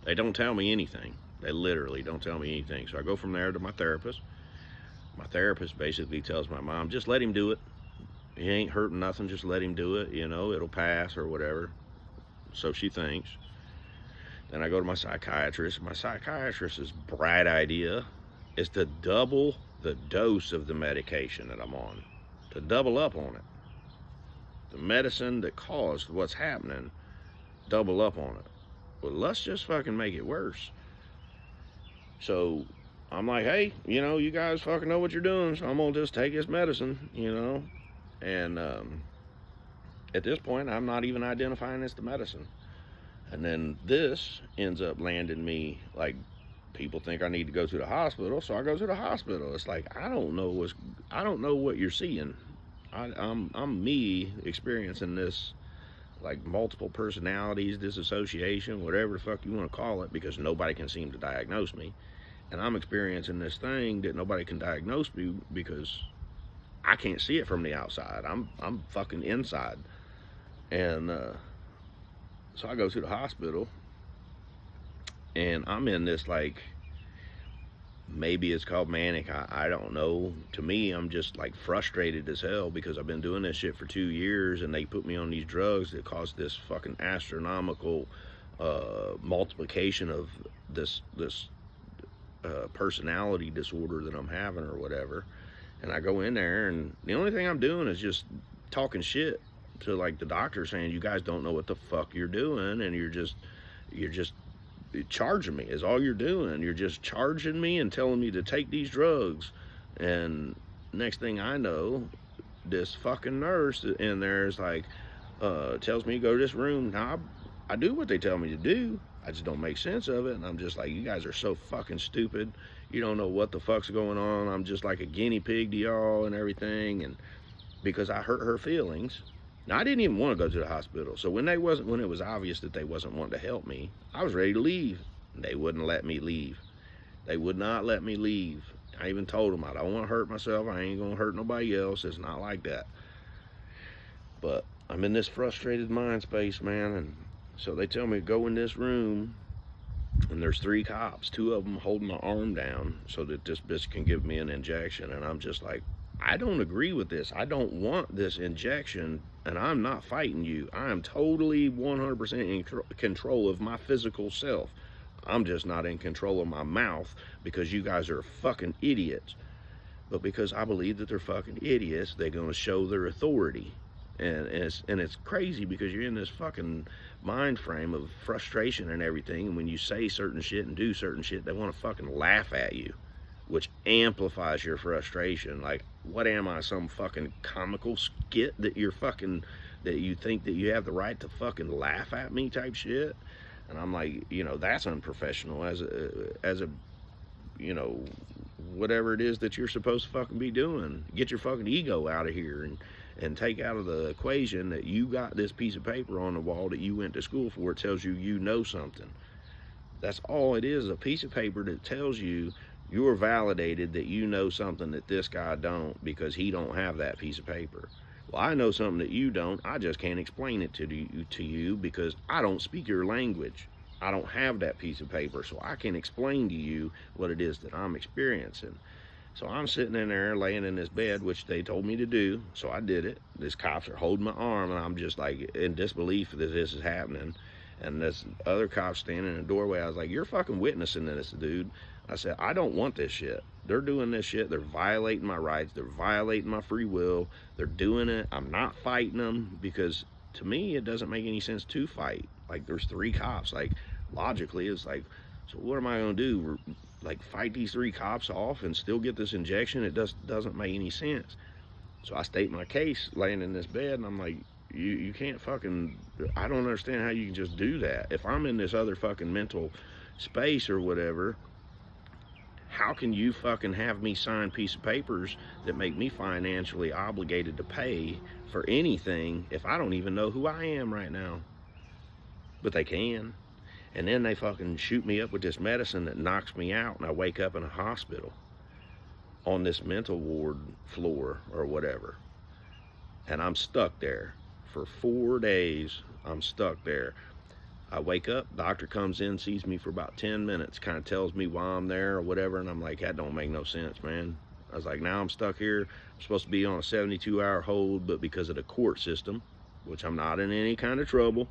they don't tell me anything. They literally don't tell me anything. So I go from there to my therapist. My therapist basically tells my mom, just let him do it. He ain't hurting nothing, just let him do it, it'll pass or whatever. So she thinks. Then I go to my psychiatrist. My psychiatrist's bright idea is to double the dose of the medication that I'm on, to double up on it. The medicine that caused what's happening, double up on it. Well, let's just fucking make it worse. So I'm like, hey, you guys fucking know what you're doing, so I'm gonna just take this medicine, And at this point, I'm not even identifying as the medicine. And then this ends up landing me, like, people think I need to go to the hospital, so I go to the hospital. It's like, I don't know what you're seeing. I'm me experiencing this, like, multiple personalities, disassociation, whatever the fuck you want to call it, because nobody can seem to diagnose me. And I'm experiencing this thing that nobody can diagnose me because I can't see it from the outside. I'm fucking inside. And so I go to the hospital, and I'm in this, like, maybe it's called manic, I don't know. To me, I'm just like frustrated as hell because I've been doing this shit for 2 years, and they put me on these drugs that cause this fucking astronomical multiplication of this personality disorder that I'm having or whatever. And I go in there, and the only thing I'm doing is just talking shit to, like, the doctor, saying, you guys don't know what the fuck you're doing, and you're just charging me is all you're doing. You're just charging me and telling me to take these drugs. And next thing I know, this fucking nurse in there is like, tells me to go to this room. Now, I do what they tell me to do. I just don't make sense of it. And I'm just like, you guys are so fucking stupid. You don't know what the fuck's going on. I'm just like a guinea pig to y'all and everything. And because I hurt her feelings. Now, I didn't even want to go to the hospital. So when it was obvious that they wasn't wanting to help me, I was ready to leave. They wouldn't let me leave. They would not let me leave. I even told them I don't want to hurt myself. I ain't going to hurt nobody else. It's not like that. But I'm in this frustrated mind space, man. And so they tell me to go in this room. And there's 3 cops, 2 of them holding my arm down so that this bitch can give me an injection. And I'm just like, I don't agree with this. I don't want this injection, and I'm not fighting you. I am totally 100% in control of my physical self. I'm just not in control of my mouth because you guys are fucking idiots. But because I believe that they're fucking idiots, they're going to show their authority. And it's crazy because you're in this fucking mind frame of frustration and everything. And when you say certain shit and do certain shit, they want to fucking laugh at you, which amplifies your frustration. Like, what am I, some fucking comical skit that you think that you have the right to fucking laugh at me type shit? And I'm like, you know, that's unprofessional as a you know, whatever it is that you're supposed to fucking be doing. Get your fucking ego out of here and take out of the equation that you got this piece of paper on the wall that you went to school for. It tells you you know something. That's all it is, a piece of paper that tells you you're validated that you know something that this guy don't because he don't have that piece of paper. Well, I know something that you don't. I just can't explain it to you because I don't speak your language. I don't have that piece of paper, so I can explain to you what it is that I'm experiencing. So I'm sitting in there laying in this bed, which they told me to do, so I did it. These cops are holding my arm, and I'm just like in disbelief that this is happening. And this other cop standing in the doorway, I was like, you're fucking witnessing this, dude. I said, I don't want this shit. They're doing this shit. They're violating my rights. They're violating my free will. They're doing it. I'm not fighting them because to me, it doesn't make any sense to fight. Like, there's 3 cops. Like, logically, it's like, so what am I going to do? Like, fight these 3 cops off and still get this injection? It doesn't make any sense. So I state my case laying in this bed, and I'm like, you can't fucking, I don't understand how you can just do that. If I'm in this other fucking mental space or whatever, how can you fucking have me sign piece of papers that make me financially obligated to pay for anything if I don't even know who I am right now? But they can. And then they fucking shoot me up with this medicine that knocks me out, and I wake up in a hospital on this mental ward floor or whatever. And I'm stuck there for 4 days. I'm stuck there. I wake up, doctor comes in, sees me for about 10 minutes, kind of tells me why I'm there or whatever, and I'm like, that don't make no sense, man. I was like, now I'm stuck here. I'm supposed to be on a 72-hour hold, but because of the court system, which I'm not in any kind of trouble,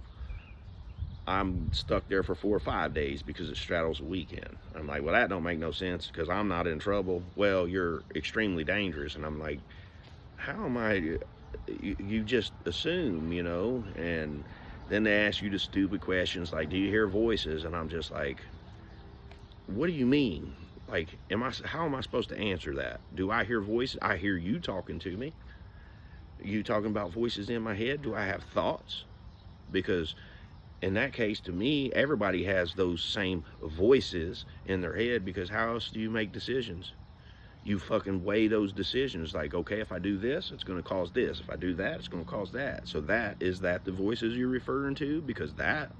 I'm stuck there for 4 or 5 days because it straddles a weekend. I'm like, well, that don't make no sense because I'm not in trouble. Well, you're extremely dangerous. And I'm like, how am I? You just assume, you know, and then they ask you the stupid questions like, do you hear voices? And I'm just like, what do you mean? Like, how am I supposed to answer that? Do I hear voices? I hear you talking to me. You talking about voices in my head? Do I have thoughts? Because in that case, to me, everybody has those same voices in their head, because how else do you make decisions? You fucking weigh those decisions like, okay, if I do this, it's going to cause this. If I do that, it's going to cause that. So is that the voices you're referring to? Because that,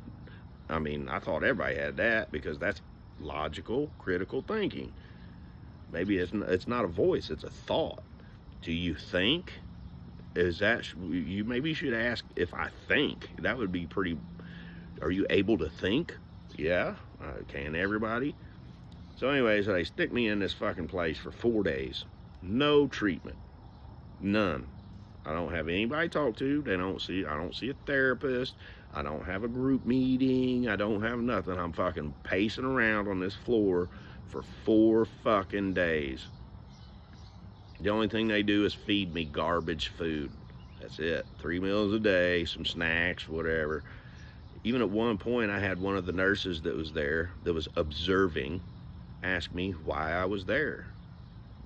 I mean, I thought everybody had that because that's logical, critical thinking. Maybe it's not a voice, it's a thought. Do you think? You maybe should ask if I think. That would be pretty. Are you able to think? Yeah, can everybody? So anyways, they stick me in this fucking place for 4 days. No treatment. None. I don't have anybody to talk to. I don't see a therapist. I don't have a group meeting. I don't have nothing. I'm fucking pacing around on this floor for 4 fucking days. The only thing they do is feed me garbage food. That's it. 3 meals a day, some snacks, whatever. Even at one point, I had one of the nurses that was there, that was observing, ask me why I was there,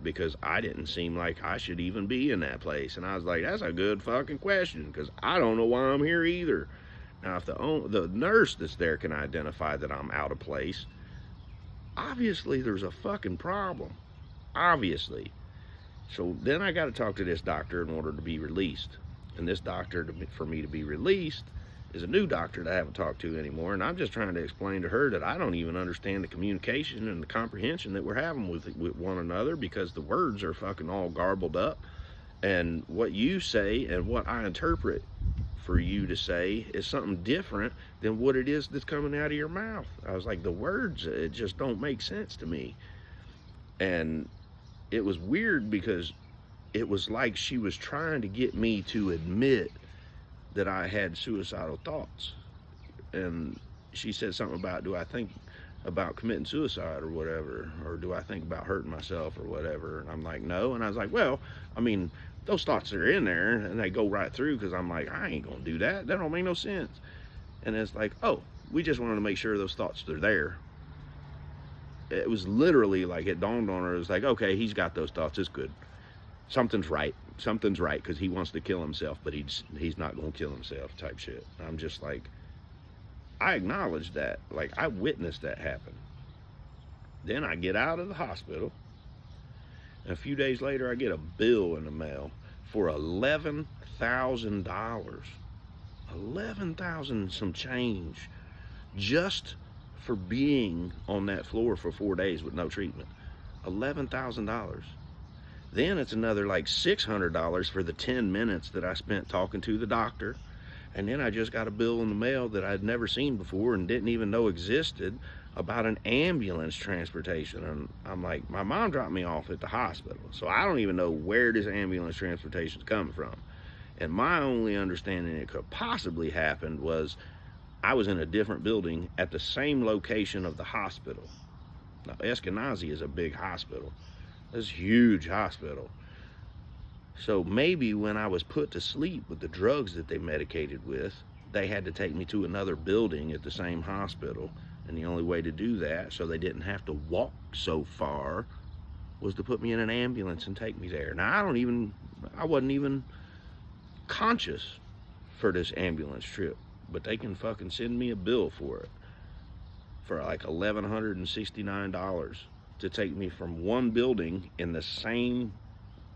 because I didn't seem like I should even be in that place. And I was like, that's a good fucking question, because I don't know why I'm here either. Now, if the nurse that's there can identify that I'm out of place, obviously there's a fucking problem. Obviously. So then I got to talk to this doctor in order to be released. And this doctor, for me to be released, is a new doctor that I haven't talked to anymore. And I'm just trying to explain to her that I don't even understand the communication and the comprehension that we're having with one another, because the words are fucking all garbled up. And what you say and what I interpret for you to say is something different than what it is that's coming out of your mouth. I was like, the words, it just don't make sense to me. And it was weird because it was like she was trying to get me to admit that I had suicidal thoughts. And she said something about, do I think about committing suicide or whatever, or do I think about hurting myself or whatever? And I'm like, no. And I was like, well, I mean, those thoughts are in there and they go right through, because I'm like, I ain't gonna do that. That don't make no sense. And it's like, oh, we just wanted to make sure those thoughts are there. It was literally like, it dawned on her. It was like, okay, he's got those thoughts. It's good. Something's right, because he wants to kill himself, but he's not gonna kill himself type shit. I'm just like, I acknowledge that. Like, I witnessed that happen. Then I get out of the hospital, and a few days later I get a bill in the mail for $11,000. $11,000 some change, just for being on that floor for 4 days with no treatment. $11,000. Then it's another like $600 for the 10 minutes that I spent talking to the doctor. And then I just got a bill in the mail that I'd never seen before and didn't even know existed, about an ambulance transportation. And I'm like, my mom dropped me off at the hospital, so I don't even know where this ambulance transportation is coming from. And my only understanding it could possibly happen was I was in a different building at the same location of the hospital. Now, Eskenazi is a big hospital. It's a huge hospital. So maybe when I was put to sleep with the drugs that they medicated with, they had to take me to another building at the same hospital. And the only way to do that, so they didn't have to walk so far, was to put me in an ambulance and take me there. Now, I wasn't even conscious for this ambulance trip, but they can fucking send me a bill for it, for like $1,169, to take me from one building in the same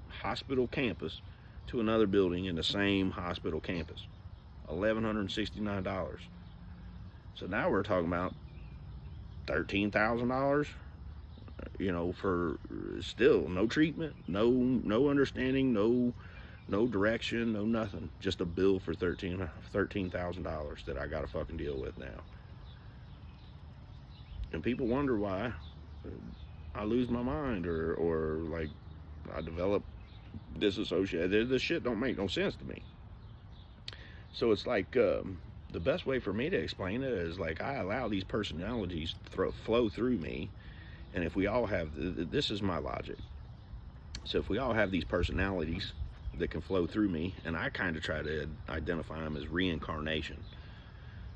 hospital campus to another building in the same hospital campus. $1,169. So now we're talking about $13,000, you know, for still no treatment, no understanding, no direction, no nothing. Just a bill for $13,000 that I gotta fucking deal with now. And people wonder why I lose my mind, or like I develop disassociated. This shit don't make no sense to me. So it's like, the best way for me to explain it is like, I allow these personalities to flow through me. And if we all have, this is my logic. So if we all have these personalities that can flow through me, and I kind of try to identify them as reincarnation.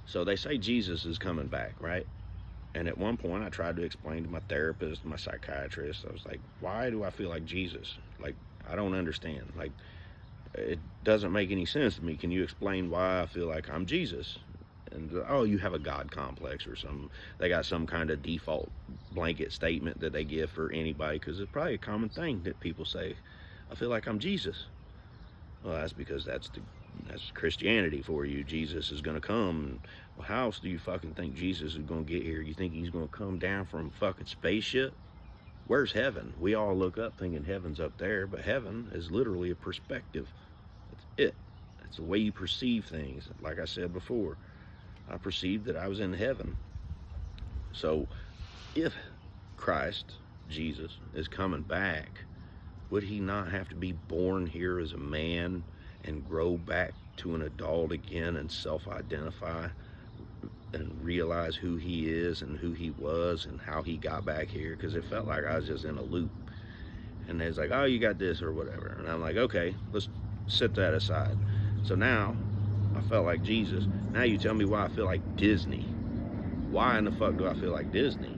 So they say Jesus is coming back, right? And at one point I tried to explain to my therapist, my psychiatrist, I was like, why do I feel like Jesus? Like, I don't understand. Like, it doesn't make any sense to me. Can you explain why I feel like I'm Jesus? And, oh, you have a God complex or something. They got some kind of default blanket statement that they give for anybody, because it's probably a common thing that people say, I feel like I'm Jesus. Well, that's because that's Christianity for you. Jesus is going to come. And, well, how else do you fucking think Jesus is going to get here? You think he's going to come down from a fucking spaceship? Where's heaven? We all look up thinking heaven's up there, but heaven is literally a perspective. That's it. It's the way you perceive things. Like I said before, I perceived that I was in heaven. So if Christ, Jesus, is coming back, would he not have to be born here as a man and grow back to an adult again and self-identify and realize who he is and who he was and how he got back here? Because it felt like I was just in a loop. And it's like, oh, you got this or whatever. And I'm like, okay, let's set that aside. So now I felt like Jesus. Now you tell me why I feel like Disney. Why in the fuck do I feel like Disney?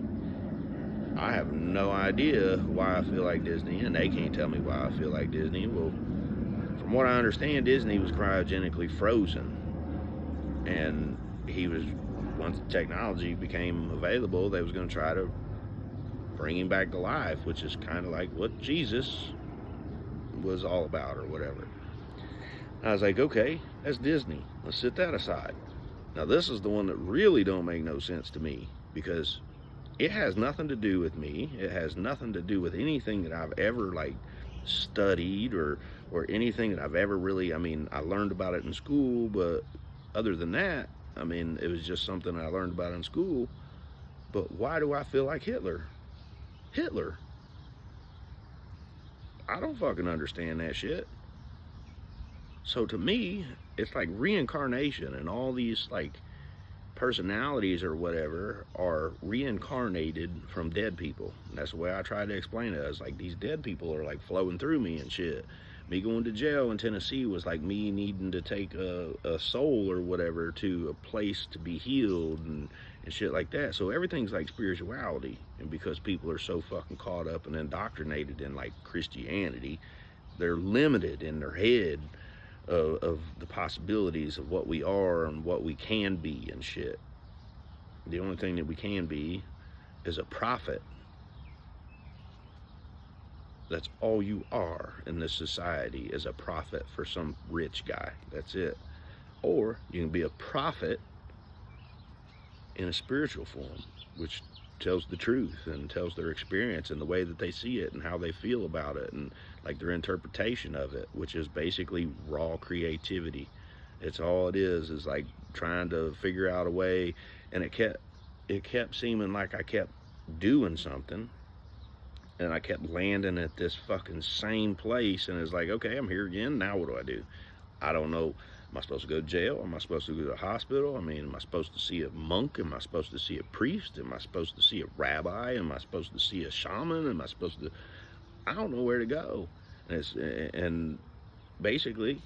I have no idea why I feel like Disney, and they can't tell me why I feel like Disney. Well, from what I understand, Disney was cryogenically frozen. And he was, once technology became available, they was going to try to bring him back to life, which is kind of like what Jesus was all about or whatever. I was like, okay, that's Disney. Let's set that aside. Now this is the one that really don't make no sense to me, because it has nothing to do with me. It has nothing to do with anything that I've ever like studied or anything that I've ever really, I mean, I learned about it in school, but other than that, I mean, it was just something I learned about in school. But why do I feel like Hitler? Hitler. I don't fucking understand that shit. So to me, it's like reincarnation, and all these like personalities or whatever are reincarnated from dead people. And that's the way I try to explain it. It's like these dead people are like flowing through me and shit. Me going to jail in Tennessee was like me needing to take a soul or whatever to a place to be healed and shit like that. So everything's like spirituality. And because people are so fucking caught up and indoctrinated in like Christianity, they're limited in their head of the possibilities of what we are and what we can be and shit. The only thing that we can be is a prophet. That's all you are in this society, is a prophet for some rich guy. That's it. Or you can be a prophet in a spiritual form, which tells the truth and tells their experience and the way that they see it and how they feel about it and like their interpretation of it, which is basically raw creativity. It's all it is like trying to figure out a way. And it kept seeming like I kept doing something, and I kept landing at this fucking same place, and it's like, okay, I'm here again, now what do I do? I don't know. Am I supposed to go to jail? Am I supposed to go to the hospital? I mean, am I supposed to see a monk? Am I supposed to see a priest? Am I supposed to see a rabbi? Am I supposed to see a shaman? Am I supposed to, I don't know where to go. And basically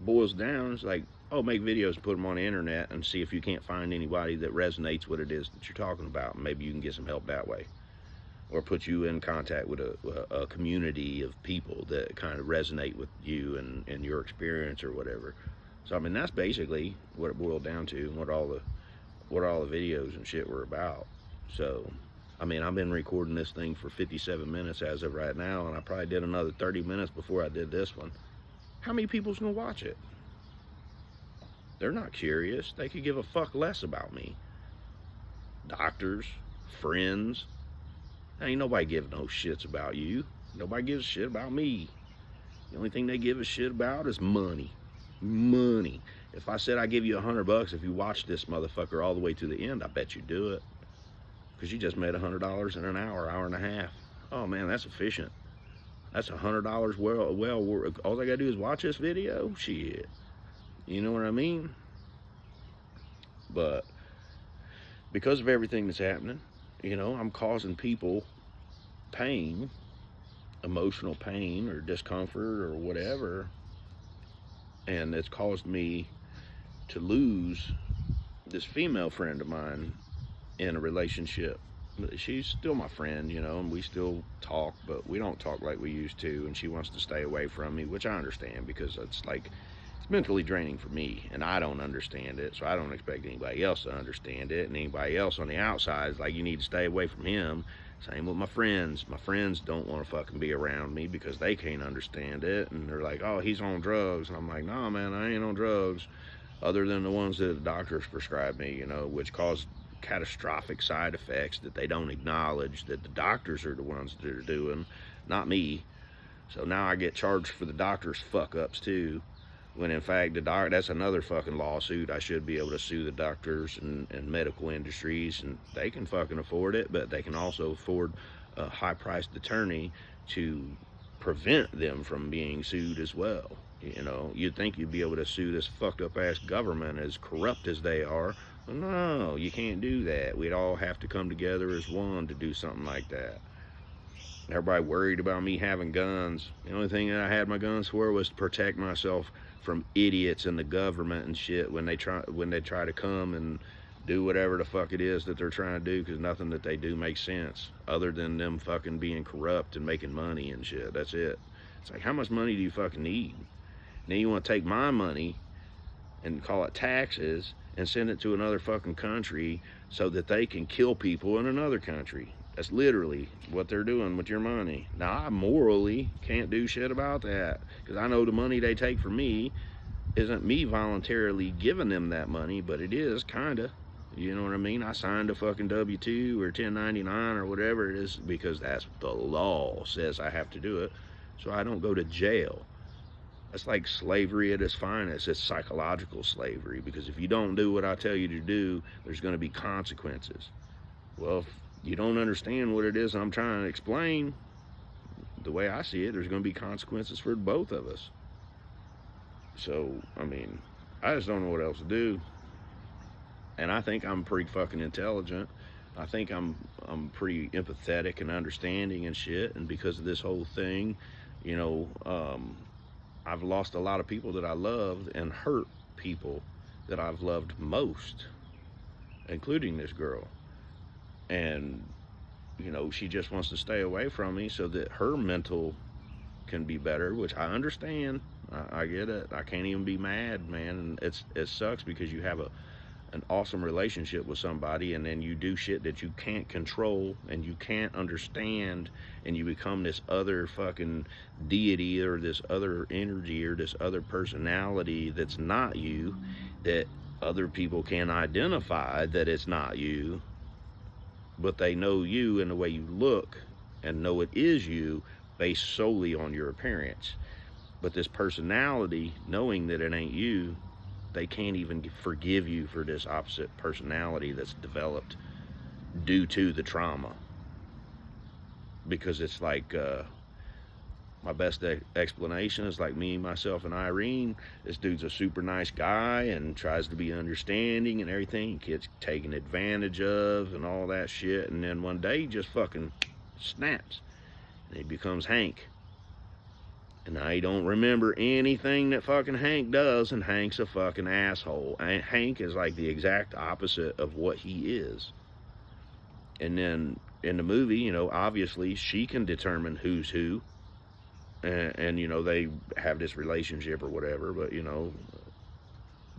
boils down, it's like, oh, make videos and put them on the internet and see if you can't find anybody that resonates what it is that you're talking about. And maybe you can get some help that way. Or put you in contact with a community of people that kind of resonate with you and your experience or whatever. So I mean, that's basically what it boiled down to, and what all the videos and shit were about. So I mean, I've been recording this thing for 57 minutes as of right now, and I probably did another 30 minutes before I did this one. How many people's gonna watch it? They're not curious. They could give a fuck less about me. Doctors, friends. Ain't nobody giving no shits about you. Nobody gives a shit about me. The only thing they give a shit about is money. Money. If I said I give you $100 if you watch this motherfucker all the way to the end, I bet you'd do it. Because you just made $100 in an hour and a half. Oh man, that's efficient. That's $100 well, all I gotta do is watch this video? Shit. You know what I mean? But because of everything that's happening, you know, I'm causing people pain, emotional pain or discomfort or whatever. And it's caused me to lose this female friend of mine in a relationship. She's still my friend, you know, and we still talk, but we don't talk like we used to. And she wants to stay away from me, which I understand, because it's like, it's mentally draining for me, and I don't understand it, so I don't expect anybody else to understand it. And anybody else on the outside is like, you need to stay away from him. Same with my friends. My friends don't want to fucking be around me because they can't understand it, and they're like, oh, he's on drugs. And I'm like, no, man, I ain't on drugs, other than the ones that the doctors prescribe me, you know, which cause catastrophic side effects that they don't acknowledge, that the doctors are the ones that are doing, not me. So now I get charged for the doctor's fuck ups too, when in fact that's another fucking lawsuit. I should be able to sue the doctors and medical industries, and they can fucking afford it, but they can also afford a high-priced attorney to prevent them from being sued as well. You know, you'd think you'd be able to sue this fucked up ass government, as corrupt as they are. Well, no, you can't do that. We'd all have to come together as one to do something like that. Everybody worried about me having guns. The only thing that I had my guns for was to protect myself from idiots in the government and shit when they try to come and do whatever the fuck it is that they're trying to do, because nothing that they do makes sense other than them fucking being corrupt and making money and shit. That's it. It's like, how much money do you fucking need? Now you want to take my money and call it taxes and send it to another fucking country so that they can kill people in another country. That's literally what they're doing with your money. Now, I morally can't do shit about that, because I know the money they take from me isn't me voluntarily giving them that money, but it is, kinda. You know what I mean? I signed a fucking W-2 or 1099 or whatever it is, because that's the law says I have to do it, so I don't go to jail. That's like slavery at its finest. It's psychological slavery, because if you don't do what I tell you to do, there's going to be consequences. Well, if you don't understand what it is I'm trying to explain, the way I see it, there's going to be consequences for both of us. So, I mean, I just don't know what else to do. And I think I'm pretty fucking intelligent. I think I'm pretty empathetic and understanding and shit. And because of this whole thing, you know, I've lost a lot of people that I loved and hurt people that I've loved most, including this girl. And, you know, she just wants to stay away from me so that her mental can be better, which I understand. I get it. I can't even be mad, man. And it sucks, because you have an awesome relationship with somebody, and then you do shit that you can't control and you can't understand, and you become this other fucking deity or this other energy or this other personality that's not you, that other people can identify that it's not you, but they know you in the way you look and know it is you based solely on your appearance. But this personality, knowing that it ain't you, they can't even forgive you for this opposite personality that's developed due to the trauma. Because it's like, my best explanation is like me, myself, and Irene. This dude's a super nice guy and tries to be understanding and everything. He gets taken advantage of and all that shit. And then one day he just fucking snaps. And he becomes Hank. And I don't remember anything that fucking Hank does, and Hank's a fucking asshole. And Hank is like the exact opposite of what he is. And then in the movie, you know, obviously she can determine who's who. And you know, they have this relationship or whatever, but, you know,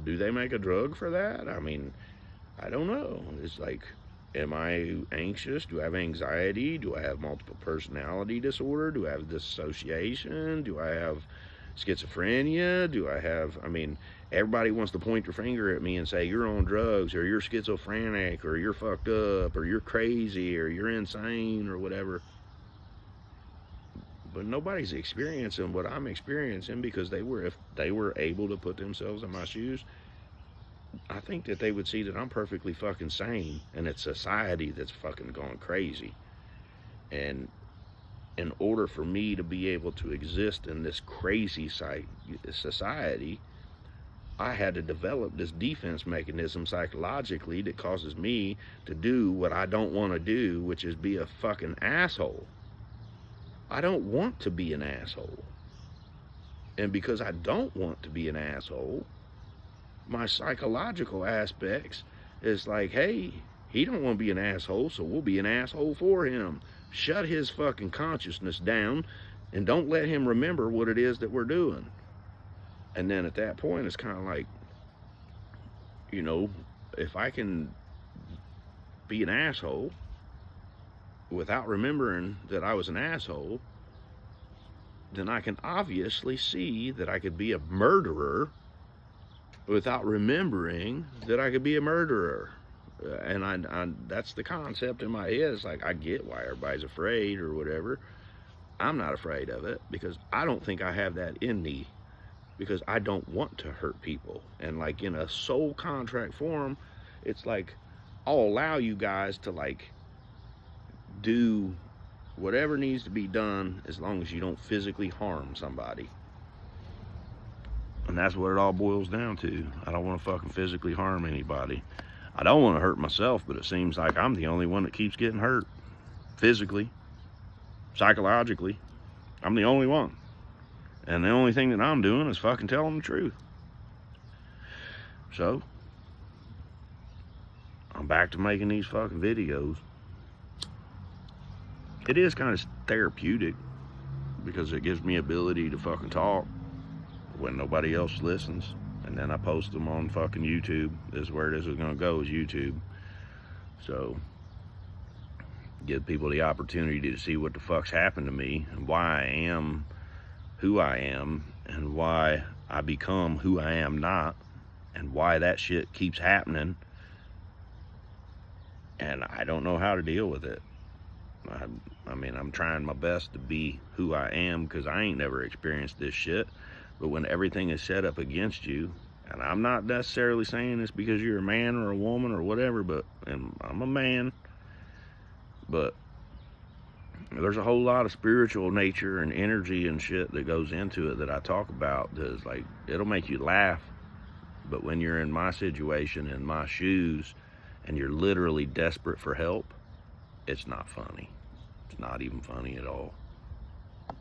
do they make a drug for that? I mean, I don't know. It's like, am I anxious? Do I have anxiety? Do I have multiple personality disorder? Do I have dissociation? Do I have schizophrenia? Do I have, I mean, everybody wants to point their finger at me and say, you're on drugs, or you're schizophrenic, or you're fucked up, or you're crazy, or you're insane, or whatever. But nobody's experiencing what I'm experiencing, because if they were able to put themselves in my shoes, I think that they would see that I'm perfectly fucking sane, and it's society that's fucking gone crazy. And in order for me to be able to exist in this crazy society, I had to develop this defense mechanism psychologically that causes me to do what I don't want to do, which is be a fucking asshole. I don't want to be an asshole. And because I don't want to be an asshole, my psychological aspects is like, hey, he don't want to be an asshole, so we'll be an asshole for him. Shut his fucking consciousness down and don't let him remember what it is that we're doing. And then at that point, it's kind of like, you know, if I can be an asshole without remembering that I was an asshole, then I can obviously see that I could be a murderer without remembering that I could be a murderer. And I that's the concept in my head. It's like, I get why everybody's afraid or whatever. I'm not afraid of it, because I don't think I have that in me, because I don't want to hurt people. And like in a soul contract form, it's like, I'll allow you guys to like do whatever needs to be done, as long as you don't physically harm somebody. And that's what it all boils down to. I don't want to fucking physically harm anybody. I don't want to hurt myself, but it seems like I'm the only one that keeps getting hurt. Physically, psychologically, I'm the only one. And the only thing that I'm doing is fucking telling the truth. So, I'm back to making these fucking videos. It is kind of therapeutic, because it gives me ability to fucking talk when nobody else listens. and then I post them on fucking YouTube. This is where this is gonna go, is YouTube. So give people the opportunity to see what the fuck's happened to me and why I am who I am and why I become who I am not and why that shit keeps happening, and I don't know how to deal with it. I mean, I'm trying my best to be who I am because I ain't never experienced this shit. But when everything is set up against you, and I'm not necessarily saying this because you're a man or a woman or whatever, but and I'm a man, but there's a whole lot of spiritual nature and energy and shit that goes into it that I talk about. That's like, it'll make you laugh, but when you're in my situation, in my shoes, and you're literally desperate for help, it's not funny. It's not even funny at all.